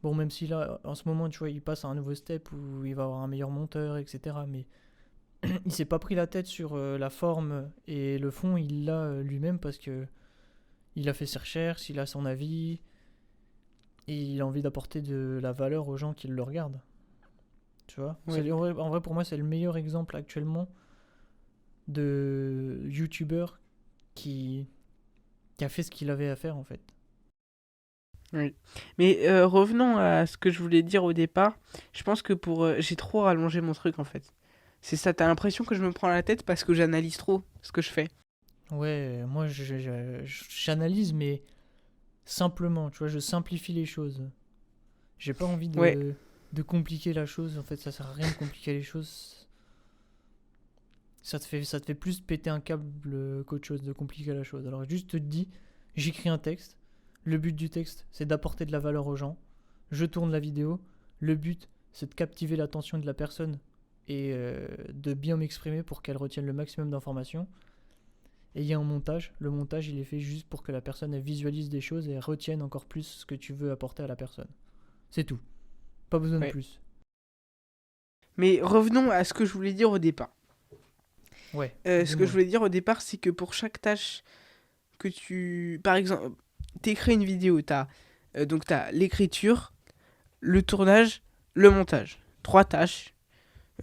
Bon, même si là en ce moment tu vois il passe à un nouveau step où il va avoir un meilleur monteur, etc. Mais il s'est pas pris la tête sur la forme et le fond, il l'a lui-même parce que il a fait ses recherches, il a son avis, et il a envie d'apporter de la valeur aux gens qui le regardent. Tu vois, oui. en vrai, pour moi, c'est le meilleur exemple actuellement de YouTuber qui, qui a fait ce qu'il avait à faire en fait. Oui. Mais revenons à ce que je voulais dire au départ. Je pense que j'ai trop rallongé mon truc en fait. C'est ça, t'as l'impression que je me prends la tête parce que j'analyse trop ce que je fais. Ouais, moi j'analyse, mais simplement, tu vois, je simplifie les choses. J'ai pas envie Ouais, de compliquer la chose. En fait, ça sert à rien de compliquer les choses. Ça te fait plus péter un câble qu'autre chose, de compliquer la chose. Alors juste te dis, j'écris un texte. Le but du texte, c'est d'apporter de la valeur aux gens. Je tourne la vidéo. Le but, c'est de captiver l'attention de la personne et de bien m'exprimer pour qu'elle retienne le maximum d'informations. Et il y a un montage. Le montage, il est fait juste pour que la personne elle visualise des choses et retienne encore plus ce que tu veux apporter à la personne. C'est tout. Pas besoin de Ouais. plus. Mais revenons à ce que je voulais dire au départ. Ouais, Ce que dis-moi. je voulais dire au départ, c'est que pour chaque tâche que tu... Par exemple, t'écris une vidéo, donc t'as l'écriture, le tournage, le montage. 3 tâches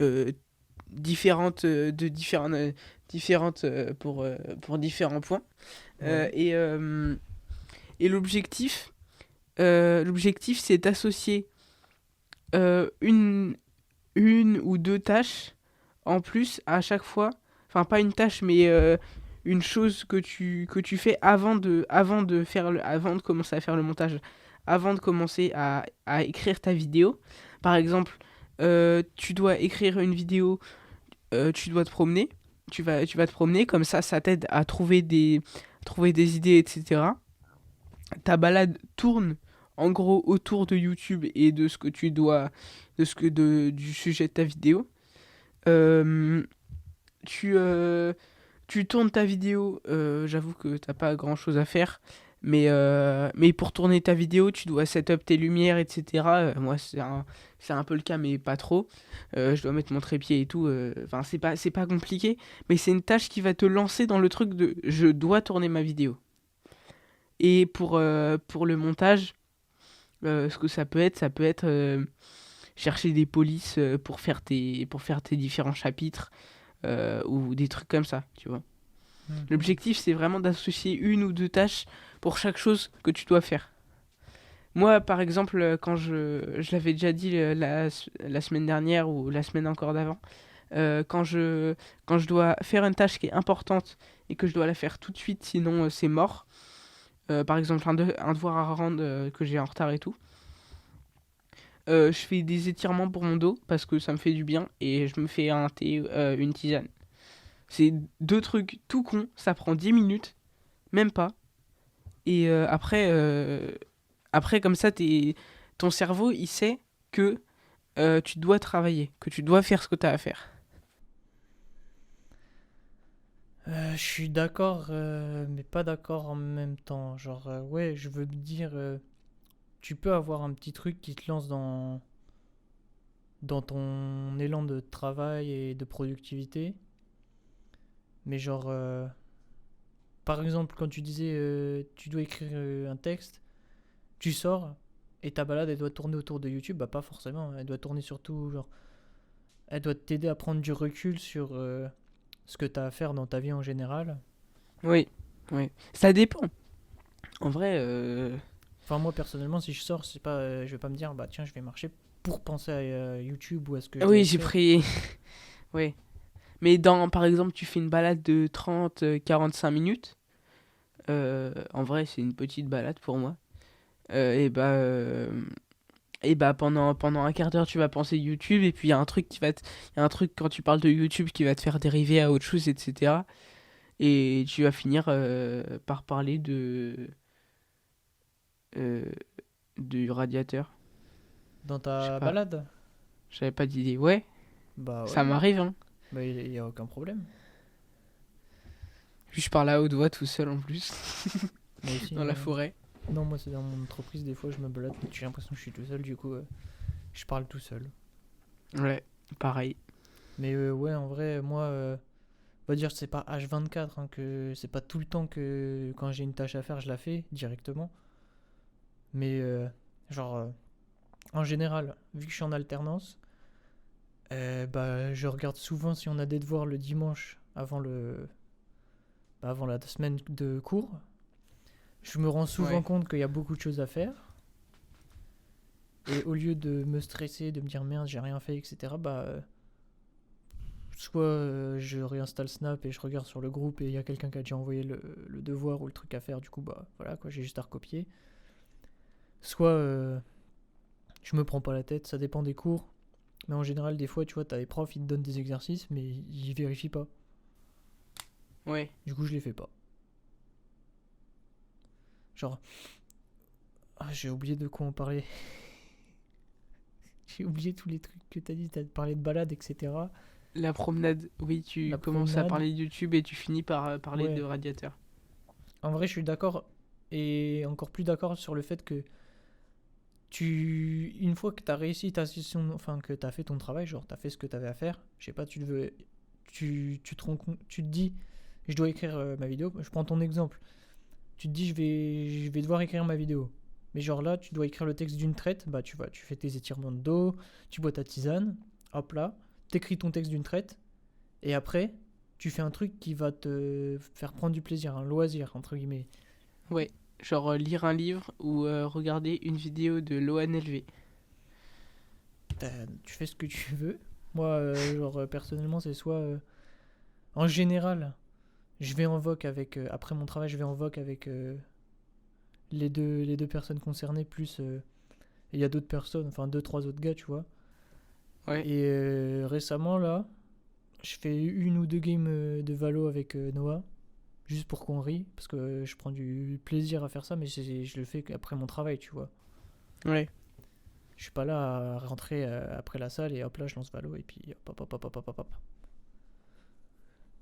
euh, différentes pour différents points. Ouais. Et l'objectif, c'est d'associer une ou deux tâches en plus à chaque fois. Enfin, pas une tâche, mais une chose que tu fais avant de commencer à faire le montage, avant de commencer à écrire ta vidéo. Par exemple, tu dois écrire une vidéo, tu dois te promener. Tu vas te promener, comme ça t'aide à trouver des idées, etc. Ta balade tourne en gros autour de YouTube et de ce que tu dois, du sujet de ta vidéo. Euh, tu tournes ta vidéo, j'avoue que t'as pas grand chose à faire, mais pour tourner ta vidéo, tu dois setup tes lumières, etc. Moi, c'est un peu le cas, mais pas trop. Je dois mettre mon trépied et tout. Enfin, c'est pas compliqué, mais c'est une tâche qui va te lancer dans le truc de je dois tourner ma vidéo. Et pour le montage, ce que ça peut être chercher des polices pour faire tes différents chapitres ou des trucs comme ça, tu vois. Mhm. L'objectif, c'est vraiment d'associer une ou deux tâches pour chaque chose que tu dois faire. Moi, par exemple, quand je l'avais déjà dit la semaine dernière ou la semaine encore d'avant, quand je dois faire une tâche qui est importante et que je dois la faire tout de suite, sinon c'est mort. Par exemple, un devoir à rendre que j'ai en retard et tout. Je fais des étirements pour mon dos parce que ça me fait du bien et je me fais un thé, une tisane. C'est deux trucs tout cons, ça prend 10 minutes, même pas. Et après comme ça, ton cerveau, il sait que tu dois travailler, que tu dois faire ce que tu as à faire. Je suis d'accord, mais pas d'accord en même temps. Genre, ouais, je veux dire, tu peux avoir un petit truc qui te lance dans ton élan de travail et de productivité. Mais genre, par exemple, quand tu disais, tu dois écrire un texte, tu sors et ta balade, elle doit tourner autour de YouTube. Bah, pas forcément. Elle doit tourner surtout, genre, elle doit t'aider à prendre du recul sur ce que tu as à faire dans ta vie en général. Oui, oui. Ça dépend. En vrai, Enfin, moi, personnellement, si je sors, c'est pas, je vais pas me dire, bah tiens, je vais marcher pour penser à YouTube ou à ce que je dois oui, j'ai écrire. pris. Oui. Mais par exemple, tu fais une balade de 30-45 minutes. En vrai, c'est une petite balade pour moi. Et bah, pendant un quart d'heure, tu vas penser YouTube. Et puis, il y a un truc quand tu parles de YouTube qui va te faire dériver à autre chose, etc. Et tu vas finir par parler euh, du radiateur. Dans Je sais ta pas, balade? j'avais pas d'idée. Ouais, Bah ça ouais, m'arrive, hein. bah il y a aucun problème. Puis je parle à haute voix tout seul en plus, Moi aussi, dans la forêt. non, moi c'est dans mon entreprise, des fois je me balade, j'ai l'impression que je suis tout seul, du coup je parle tout seul. Ouais, pareil. Mais ouais, en vrai, moi, on va dire c'est pas H24, hein, que c'est pas tout le temps que quand j'ai une tâche à faire, je la fais directement. Mais genre, en général, vu que je suis en alternance, bah, je regarde souvent si on a des devoirs le dimanche avant la semaine de cours. Je me rends souvent Ouais. compte qu'il y a beaucoup de choses à faire. Et au lieu de me stresser, de me dire merde, j'ai rien fait, etc., bah, soit je réinstalle Snap et je regarde sur le groupe et il y a quelqu'un qui a déjà envoyé le devoir ou le truc à faire, du coup, bah voilà, quoi, j'ai juste à recopier. Soit Je me prends pas la tête, ça dépend des cours. Mais en général, des fois, tu vois, t'as des profs, ils te donnent des exercices, mais ils vérifient pas. Ouais. Du coup, je les fais pas. Genre, j'ai oublié de quoi on parlait. J'ai oublié tous les trucs que t'as dit. T'as parlé de balade, etc. La promenade, oui, tu La commences à promenade. parler de YouTube et tu finis par parler de Ouais. radiateur. En vrai, je suis d'accord. Et encore plus d'accord sur le fait que une fois que t'as réussi ta session, enfin, que t'as fait ton travail, genre, t'as fait ce que t'avais à faire, je sais pas, tu te rends compte, tu te dis, je dois écrire ma vidéo. Je prends ton exemple. Tu te dis, je vais devoir écrire ma vidéo. Mais genre là, tu dois écrire le texte d'une traite. Bah, tu fais tes étirements de dos, tu bois ta tisane, hop là, t'écris ton texte d'une traite. Et après, tu fais un truc qui va te faire prendre du plaisir, un loisir, entre guillemets. Ouais, genre lire un livre ou regarder une vidéo de l'ONLV. Tu fais ce que tu veux. Moi, personnellement, c'est soit. En général, je vais en voc avec. Après mon travail, je vais en voc avec les deux personnes concernées, plus. Il y a d'autres personnes, enfin deux, trois autres gars, tu vois. Ouais, Et récemment, là, je fais une ou deux games de Valo avec Noah, juste pour qu'on rie, parce que je prends du plaisir à faire ça, mais je le fais après mon travail, tu vois. ouais, Je suis pas là à rentrer après la salle et hop là, je lance Valo et puis hop hop hop hop hop hop hop.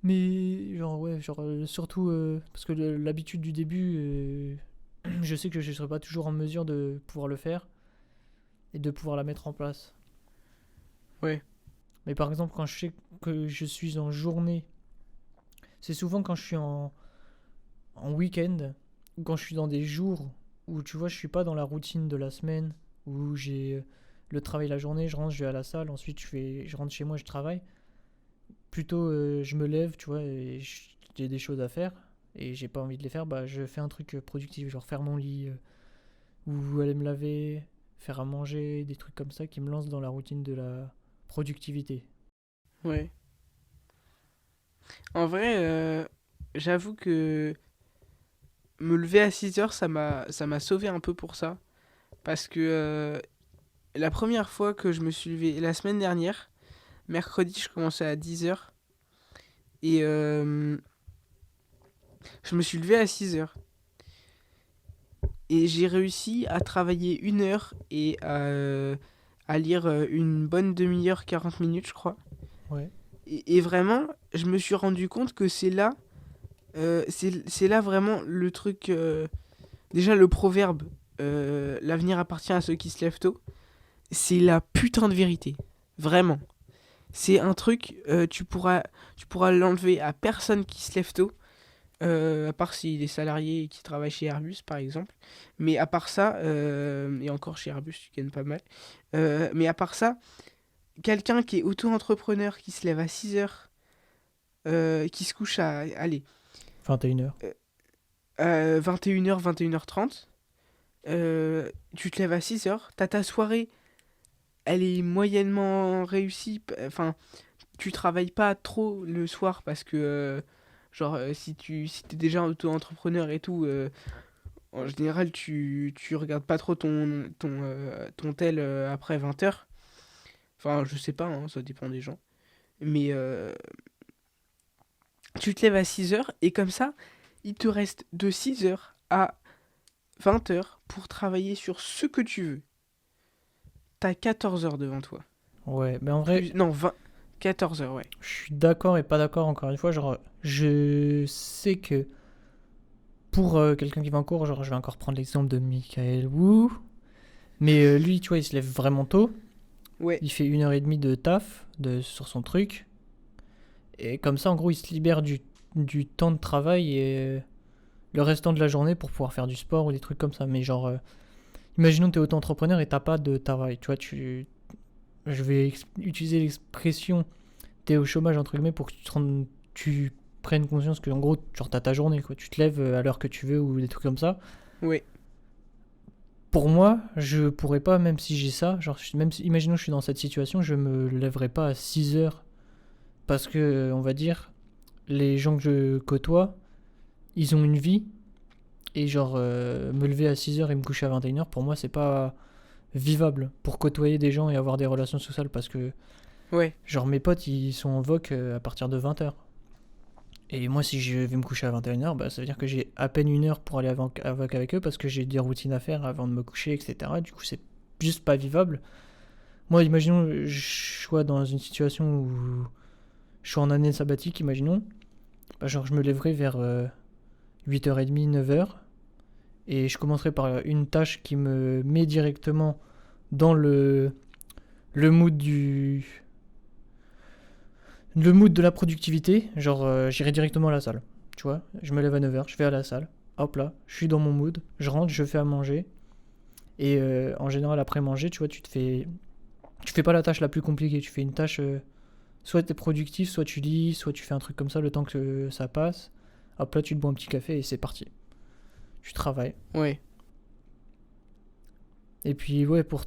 Mais genre, ouais, genre, surtout parce que l'habitude du début, je sais que je serai pas toujours en mesure de pouvoir le faire et de pouvoir la mettre en place. ouais, Mais par exemple, quand je sais que je suis en journée, c'est souvent quand je suis en week-end, ou quand je suis dans des jours où tu vois, je suis pas dans la routine de la semaine, où j'ai le travail la journée, je rentre, je vais à la salle, ensuite je rentre chez moi, je travaille. Plutôt, je me lève, tu vois, et j'ai des choses à faire, et j'ai pas envie de les faire, bah je fais un truc productif, genre faire mon lit, ou aller me laver, faire à manger, des trucs comme ça qui me lancent dans la routine de la productivité. ouais. En vrai, j'avoue que me lever à 6 heures, ça m'a sauvé un peu pour ça. Parce que la première fois que je me suis levé, la semaine dernière, mercredi, je commençais à 10 heures. Et je me suis levé à 6 heures. Et j'ai réussi à travailler 1 heure et à lire une bonne demi-heure, 40 minutes, je crois. Ouais. Et vraiment, je me suis rendu compte que c'est là vraiment le truc. Déjà, le proverbe l'avenir appartient à ceux qui se lèvent tôt. C'est la putain de vérité. Vraiment. C'est un truc, tu pourras l'enlever à personne qui se lève tôt. À part s'il est salarié et qui travaille chez Airbus, par exemple. Mais à part ça, et encore chez Airbus, tu gagnes pas mal. Mais à part ça, quelqu'un qui est auto-entrepreneur, qui se lève à 6 heures, qui se couche à, allez, 21h. 21h, 21h30, tu te lèves à 6 heures, t'as ta soirée, elle est moyennement réussie. Enfin, tu travailles pas trop le soir parce que, si t'es déjà auto-entrepreneur et tout, en général, tu regardes pas trop ton tel après 20 heures. Enfin, je sais pas, hein, ça dépend des gens. Mais tu te lèves à 6 heures et comme ça, il te reste de 6 heures à 20 heures pour travailler sur ce que tu veux. T'as 14 heures devant toi. Ouais, mais en vrai, Non, 14 heures, ouais. je suis d'accord et pas d'accord encore une fois. Genre, je sais que pour quelqu'un qui va en cours, genre, je vais encore prendre l'exemple de Michael Wu. Mais lui, tu vois, il se lève vraiment tôt. Ouais, Il fait 1h30 de taf sur son truc. Et comme ça, en gros, il se libère du temps de travail et le restant de la journée pour pouvoir faire du sport ou des trucs comme ça. Mais genre, imaginons que tu es auto-entrepreneur et t'as pas de travail. Tu vois, je vais utiliser l'expression t'es au chômage, entre guillemets, pour que tu prennes conscience que, en gros, genre, t'as ta journée, quoi. Tu te lèves à l'heure que tu veux ou des trucs comme ça. ouais, Pour moi, je pourrais pas, même si j'ai ça, genre, même si, imaginons que je suis dans cette situation, je me lèverai pas à 6 heures parce que, on va dire, les gens que je côtoie, ils ont une vie et genre, me lever à 6 heures et me coucher à 21 heures, pour moi, c'est pas vivable pour côtoyer des gens et avoir des relations sociales parce que, Ouais, genre, mes potes, ils sont en voc à partir de 20h. Et moi, si je vais me coucher à 21h, bah, ça veut dire que j'ai à peine une heure pour aller à voc avec eux parce que j'ai des routines à faire avant de me coucher, etc. Du coup, c'est juste pas vivable. Moi, imaginons, je sois dans une situation où je suis en année sabbatique, imaginons. Bah, genre, je me lèverai vers 8h30, 9h. Et je commencerai par une tâche qui me met directement dans le mood le mood de la productivité. Genre, j'irai directement à la salle. Tu vois, je me lève à 9h, je vais à la salle. Hop là, je suis dans mon mood. Je rentre, je fais à manger. Et en général, après manger, tu vois, tu fais pas la tâche la plus compliquée. Tu fais une tâche. Soit t'es productif, soit tu lis, soit tu fais un truc comme ça le temps que ça passe. Hop là, tu te bois un petit café et c'est parti. Tu travailles. ouais. Et puis, ouais, pour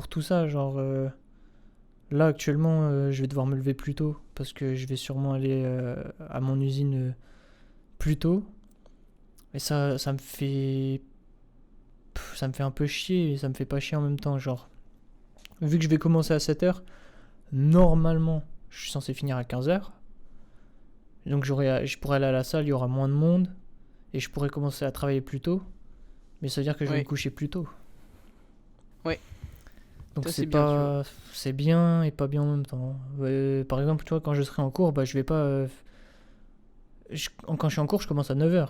tout ça, genre. Là, actuellement, je vais devoir me lever plus tôt parce que je vais sûrement aller à mon usine plus tôt. Et ça me fait un peu chier et ça me fait pas chier en même temps. Genre, vu que je vais commencer à 7h, normalement, je suis censé finir à 15h. Donc, je pourrais aller à la salle, il y aura moins de monde et je pourrais commencer à travailler plus tôt. Mais ça veut dire que je vais me Ouais, coucher plus tôt. ouais. Donc Ça, c'est c'est bien, tu vois. pas, c'est bien et pas bien en même temps. Par exemple, tu vois, quand je serai en cours, bah je vais pas, quand je suis en cours, je commence à 9h.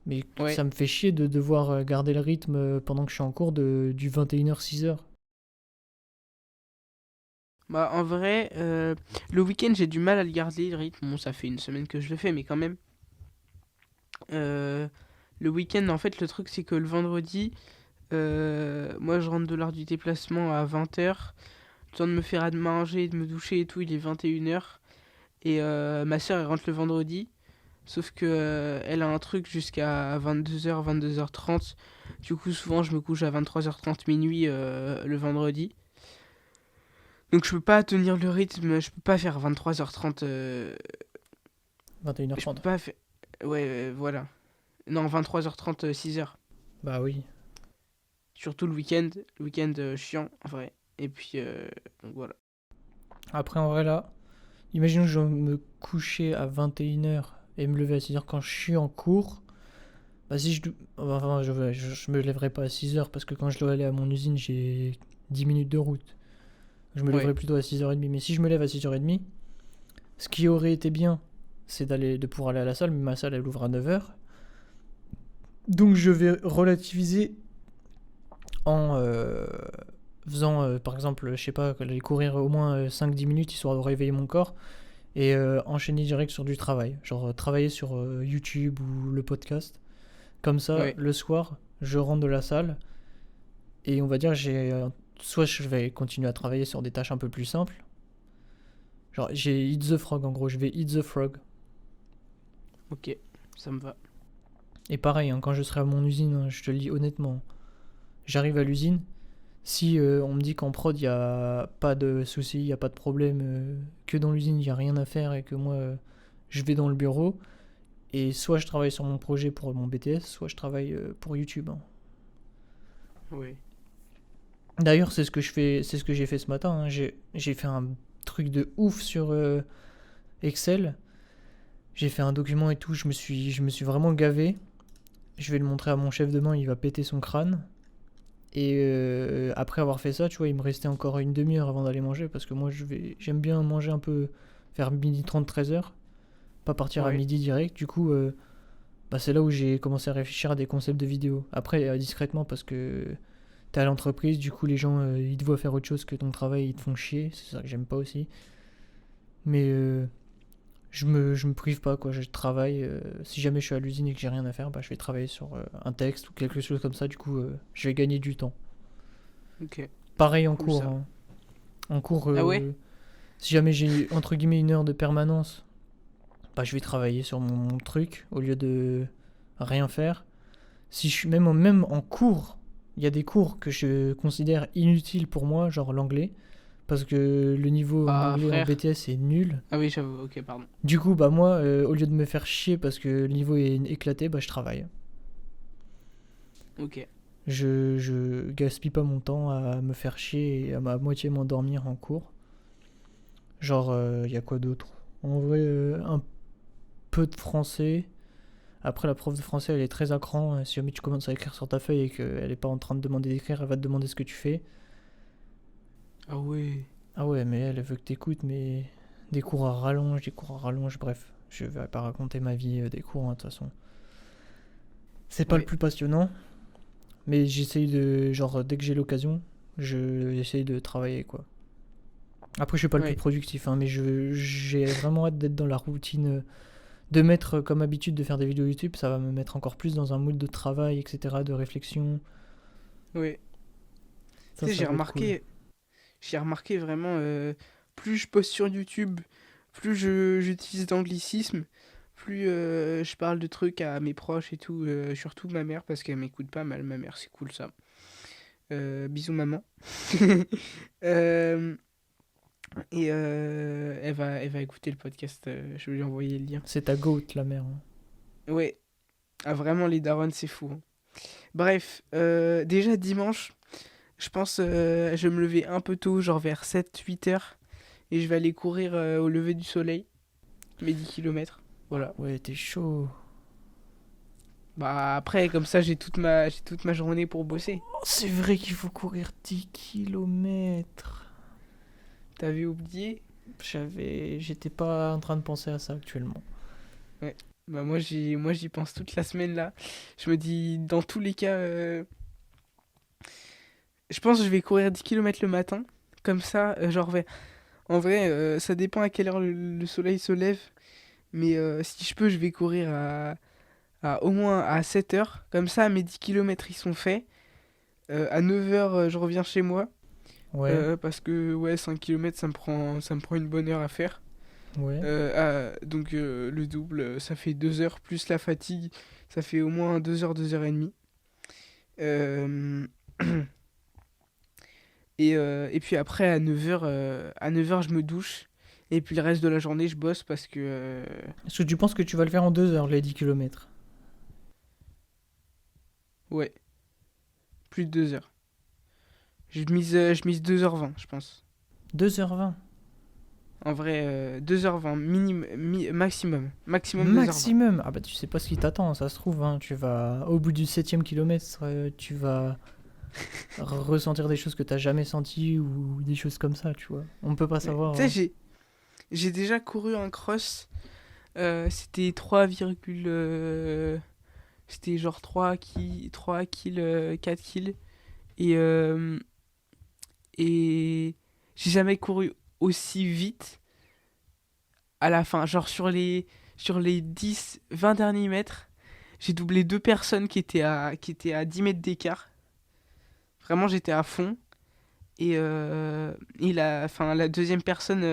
Mais Ouais. ça me fait chier de devoir garder le rythme pendant que je suis en cours du 21h 6h. Bah, en vrai, le week-end, j'ai du mal à le garder, le rythme. Bon, ça fait une semaine que je le fais, mais quand même. Euh, le week-end, en fait, le truc, c'est que le vendredi, moi, je rentre de l'heure du déplacement à 20h. Le temps de me faire à manger, de me doucher et tout, il est 21h. Et ma soeur, elle rentre le vendredi. Sauf que elle a un truc jusqu'à 22h, 22h30. Du coup, souvent, je me couche à 23h30 minuit le vendredi. Donc, je peux pas tenir le rythme. Je peux pas faire 23h30. Je peux 21h30. pas faire. Ouais, voilà. Non, 23h30, 6h. Bah oui. Surtout le week-end. Le week-end chiant, en vrai. Et puis, donc voilà. Après, en vrai, là, imaginons que je dois me coucher à 21h et me lever à 6h quand je suis en cours. Bah si enfin, je me lèverai pas à 6h parce que quand je dois aller à mon usine, j'ai 10 minutes de route. Je me Ouais, lèverai plutôt à 6h30. Mais si je me lève à 6h30, ce qui aurait été bien, c'est de pouvoir aller à la salle, mais ma salle, elle ouvre à 9h. Donc je vais relativiser en faisant, par exemple, je sais pas, aller courir au moins 5-10 minutes histoire de réveiller mon corps et enchaîner direct sur du travail. Genre travailler sur YouTube ou le podcast. Comme ça, ouais. le soir, je rentre de la salle et on va dire, soit je vais continuer à travailler sur des tâches un peu plus simples. Genre, j'ai Eat the Frog en gros, je vais Eat the Frog. Ok, ça me va. Et pareil, hein, quand je serai à mon usine, hein, je te le dis honnêtement, j'arrive à l'usine. Si on me dit qu'en prod, il n'y a pas de souci, il n'y a pas de problème, que dans l'usine, il n'y a rien à faire et que moi, je vais dans le bureau, et soit je travaille sur mon projet pour mon BTS, soit je travaille pour YouTube, hein. Ouais. D'ailleurs, c'est ce que j'ai fait ce matin, hein. J'ai fait un truc de ouf sur Excel. J'ai fait un document et tout, je me suis vraiment gavé. Je vais le montrer à mon chef demain, il va péter son crâne. Et après avoir fait ça, tu vois, il me restait encore une demi-heure avant d'aller manger parce que moi, j'aime bien manger un peu vers midi 30, 13h, pas partir à Ouais. midi direct. Du coup, bah, c'est là où j'ai commencé à réfléchir à des concepts de vidéo. Après, discrètement parce que t'es à l'entreprise, du coup, les gens, ils te voient faire autre chose que ton travail, ils te font chier. C'est ça que j'aime pas aussi. Mais je me prive pas, quoi. Je travaille. Si jamais je suis à l'usine et que j'ai rien à faire, bah, je vais travailler sur un texte ou quelque chose comme ça. Du coup, je vais gagner du temps. Ok. Pareil en Cool cours, ça. hein. En cours, Ah ouais? si jamais j'ai entre guillemets une heure de permanence, bah, je vais travailler sur mon truc au lieu de rien faire. Si je suis même en cours, il y a des cours que je considère inutiles pour moi, genre l'anglais, parce que le niveau en Ah anglais en frère. BTS est nul. Ah oui, j'avoue. Ok, pardon. Du coup, bah moi, au lieu de me faire chier parce que le niveau est éclaté, bah je travaille. Ok. Je gaspille pas mon temps à me faire chier et à moitié m'endormir en cours. Genre, y a quoi d'autre? En vrai, un peu de français. Après, la prof de français, elle est très à cran. Si jamais tu commences à écrire sur ta feuille et qu'elle est pas en train de demander d'écrire, elle va te demander ce que tu fais. Ah ouais. Ah ouais, mais elle veut que t'écoutes, mais des cours à rallonge, bref. Je vais pas raconter ma vie des cours, hein, de toute façon. C'est pas le Ouais. plus passionnant, mais j'essaye de, genre, dès que j'ai l'occasion, j'essaye de travailler, quoi. Après, je suis pas le plus Ouais. productif, hein, mais j'ai vraiment hâte d'être dans la routine, de mettre comme habitude de faire des vidéos YouTube. Ça va me mettre encore plus dans un mood de travail, etc., de réflexion. Ouais. Tu sais, Ça va être cool. j'ai remarqué vraiment, plus je poste sur YouTube, plus j'utilise d'anglicisme, plus je parle de trucs à mes proches et tout, surtout ma mère, parce qu'elle m'écoute pas mal, ma mère, c'est cool ça. Bisous maman. Euh, et elle va écouter le podcast, je vais lui envoyer le lien. C'est ta goat, la mère, hein. Ouais, ah, vraiment les darons, c'est fou, hein. Bref, déjà dimanche, je pense je vais me lever un peu tôt, genre vers 7 8 heures. Et je vais aller courir au lever du soleil, mes 10 kilomètres. Voilà. Ouais, t'es chaud. Bah après, comme ça, j'ai toute ma journée pour bosser. Oh, c'est vrai qu'il faut courir 10 kilomètres. T'avais oublié? J'étais pas en train de penser à ça actuellement. Ouais. Bah moi j'y pense toute la semaine là. Je me dis, dans tous les cas, je pense que je vais courir 10 kilomètres le matin. Comme ça, en vrai, ça dépend à quelle heure le soleil se lève. Mais si je peux, je vais courir à au moins à 7 heures. Comme ça, mes 10 kilomètres ils sont faits. À 9 heures, je reviens chez moi. Ouais, Parce que ouais, 5 kilomètres ça me prend une bonne heure à faire. ouais. Donc le double, ça fait 2 heures plus la fatigue, ça fait au moins 2 heures, 2 heures et demie. Euh, et puis après, à 9 heures, je me douche. Et puis le reste de la journée, je bosse parce que... Est-ce que tu penses que tu vas le faire en 2 heures, les 10 kilomètres? Ouais, plus de 2 heures. Je mise 2h20, je pense. 2h20. En vrai, 2h20, maximum. Maximum 2h20. Maximum. Ah bah tu sais pas ce qui t'attend, ça se trouve, hein. Tu vas, au bout du 7e kilomètre, tu vas ressentir des choses que t'as jamais senties ou des choses comme ça, tu vois. On peut pas Ouais. savoir, Tu sais, hein. j'ai déjà couru un cross. C'était 3, c'était genre 3 kills, 4 kills. Et, et j'ai jamais couru aussi vite à la fin. Genre sur les 10 20 derniers mètres, j'ai doublé deux personnes qui étaient à 10 mètres d'écart. Vraiment, j'étais à fond. Et la deuxième personne,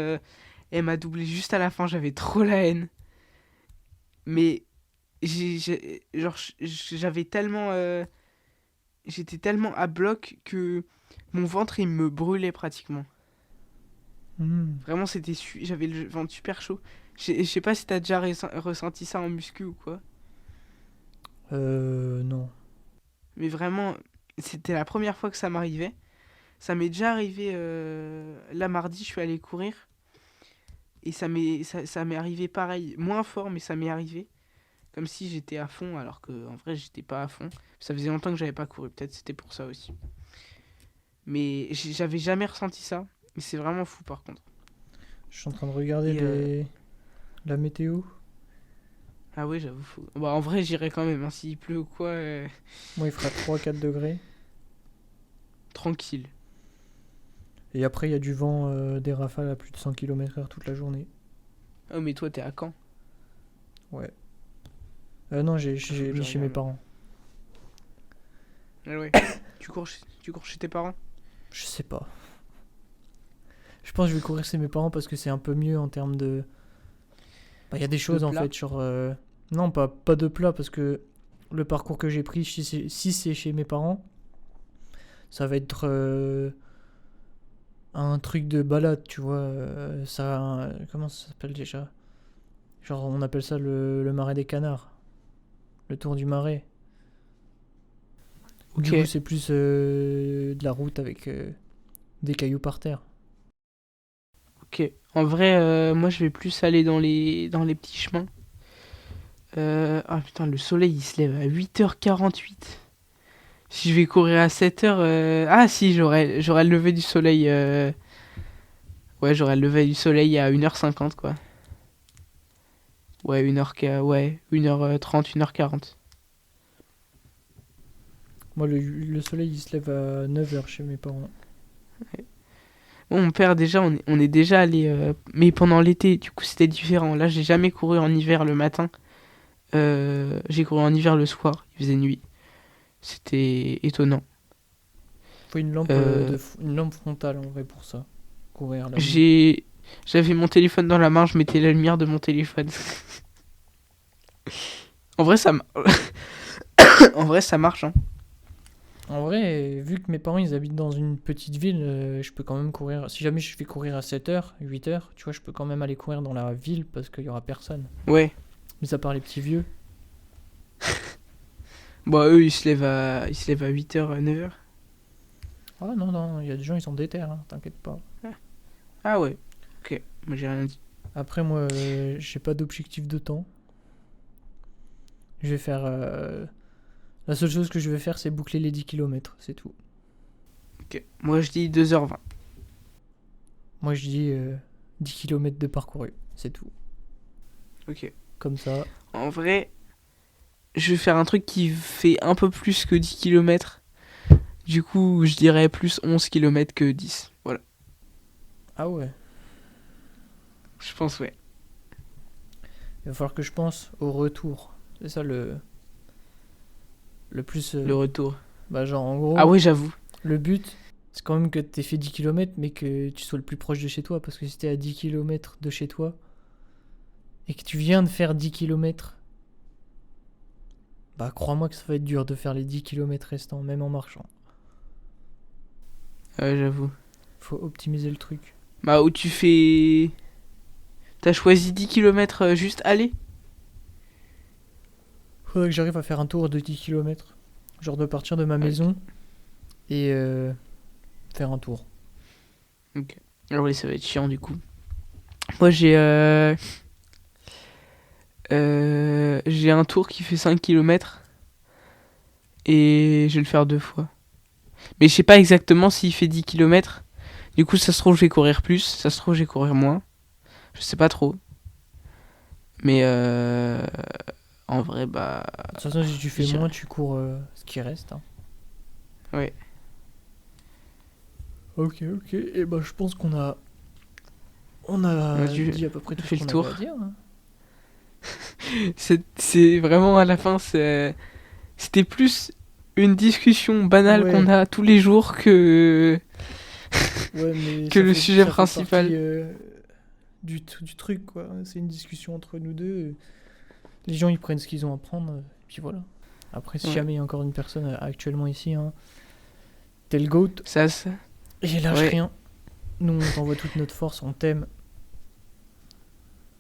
elle m'a doublé juste à la fin. J'avais trop la haine. Mais genre, j'avais tellement. J'étais tellement à bloc que mon ventre, il me brûlait pratiquement. Hmm. Vraiment, j'avais le ventre super chaud. Je sais pas si t'as déjà ressenti ça en muscu ou quoi. Non. Mais vraiment, c'était la première fois que ça m'arrivait. Ça m'est déjà arrivé là mardi, je suis allé courir. Et ça m'est arrivé pareil, moins fort, mais ça m'est arrivé. Comme si j'étais à fond, alors que en vrai, j'étais pas à fond. Ça faisait longtemps que j'avais pas couru, peut-être c'était pour ça aussi. Mais j'avais jamais ressenti ça. Mais c'est vraiment fou par contre. Je suis en train de regarder Et la météo. ah ouais, j'avoue. Bah, en vrai, j'irai quand même, hein. S'il pleut ou quoi, Moi, il fera 3-4 degrés. tranquille. Et après, il y a du vent, des rafales à plus de 100 km/h toute la journée. Oh, mais toi, t'es à Caen. Ouais. Non, Ah, faut j'ai que je mis chez mes regarde. parents. Ah ouais. Tu cours chez tes parents? Je sais pas. Je pense que je vais courir chez mes parents parce que c'est un peu mieux en termes de. Bah, il y a des De choses en plat? fait, genre. Non, pas de plat parce que le parcours que j'ai pris, si c'est chez mes parents, ça va être un truc de balade, tu vois. Comment ça s'appelle déjà? Genre, on appelle ça le marais des canards. Le tour du marais. Ok. Du coup, c'est plus de la route avec des cailloux par terre. Ok. En vrai, moi, je vais plus aller dans les petits chemins. Ah putain, le soleil, il se lève à 8h48. Si je vais courir à 7h... Ah si, j'aurai le lever du soleil... Ouais, j'aurai le lever du soleil à 1h50, quoi. Ouais, 1h30, 1h40. Moi, le soleil, il se lève à 9h chez mes parents. Bon, mon père, déjà, on est déjà allé... Mais pendant l'été, du coup, c'était différent. Là, j'ai jamais couru en hiver le matin. J'ai couru en hiver le soir. Il faisait nuit. C'était étonnant. Faut une lampe, Euh, une lampe frontale en vrai pour ça. Courir la nuit. J'avais mon téléphone dans la main, je mettais la lumière de mon téléphone. En vrai, en vrai, ça marche, hein. En vrai, vu que mes parents ils habitent dans une petite ville, je peux quand même courir. Si jamais je fais courir à 7h, 8h, tu vois, je peux quand même aller courir dans la ville parce qu'il y aura personne. Ouais. Mais à part les petits vieux. Bon, eux, ils se lèvent à 8h, 9h. Ah non, non, il y a des gens, ils sont déter, hein, t'inquiète pas. Ah ouais. Ok, moi j'ai rien dit. Après, moi, j'ai pas d'objectif de temps. Je vais faire. La seule chose que je vais faire, c'est boucler les 10 km, c'est tout. Ok. Moi je dis 2h20. Moi, je dis 10 km de parcouru, c'est tout. Ok. Comme ça. En vrai, je vais faire un truc qui fait un peu plus que 10 km. Du coup, je dirais plus 11 km que 10. Voilà. Ah ouais. Je pense, ouais. Il va falloir que je pense au retour. C'est ça le plus. Le retour. Bah, genre, en Ah gros, ouais, j'avoue. le but, c'est quand même que t'aies fait 10 km, mais que tu sois le plus proche de chez toi. Parce que si t'es à 10 km de chez toi, et que tu viens de faire 10 km, bah, crois-moi que ça va être dur de faire les 10 km restants, même en marchant. Ouais, j'avoue. Faut optimiser le truc. Bah, où tu fais. T'as choisi 10 km juste aller. Faudrait que j'arrive à faire un tour de 10 km. Genre de partir de ma Ok. maison et faire un tour. Ok. Ah ouais, ça va être chiant du coup. Moi j'ai un tour qui fait 5 km et je vais le faire 2 fois. Mais je sais pas exactement s'il fait 10 km. Du coup, ça se trouve, je vais courir plus. Ça se trouve, je vais courir moins. Je sais pas trop. Mais en vrai, bah. De toute façon, si tu fais je dirais- moins, tu cours ce qui reste, hein. Ouais. Ok, ok. Et bah, je pense on On a a dû dit à peu près tout ce fait le qu'on tour. avait à dire, hein. C'est vraiment à la fin, c'était plus une discussion banale qu'on Ouais, a tous les jours que, ouais, mais que le sujet ça fait principal. partie du truc, quoi. C'est une discussion entre nous deux. Les gens, ils prennent ce qu'ils ont à prendre, et puis voilà. Après, si Ouais. jamais il y a encore une personne actuellement ici, hein, t'es le GOAT, Ça. et lâche Ouais. rien. Nous, on t'envoie toute notre force, on t'aime.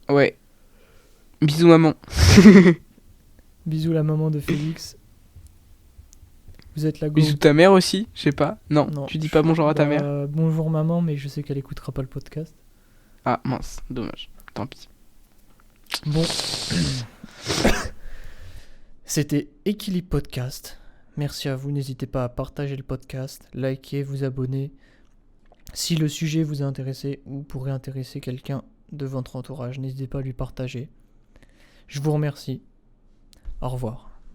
Ouais. Bisous, maman. Bisous la maman de Félix. Vous êtes la GOAT. Bisous ta mère aussi, je sais pas. Non, Non, tu dis pas bonjour à ta mère. Bonjour maman, mais je sais qu'elle écoutera pas le podcast. Ah mince, dommage. Tant pis. Bon. C'était Equilibre Podcast. Merci à vous. N'hésitez pas à partager le podcast, liker, vous abonner. Si le sujet vous a intéressé ou pourrait intéresser quelqu'un de votre entourage, n'hésitez pas à lui partager. Je vous remercie. Au revoir.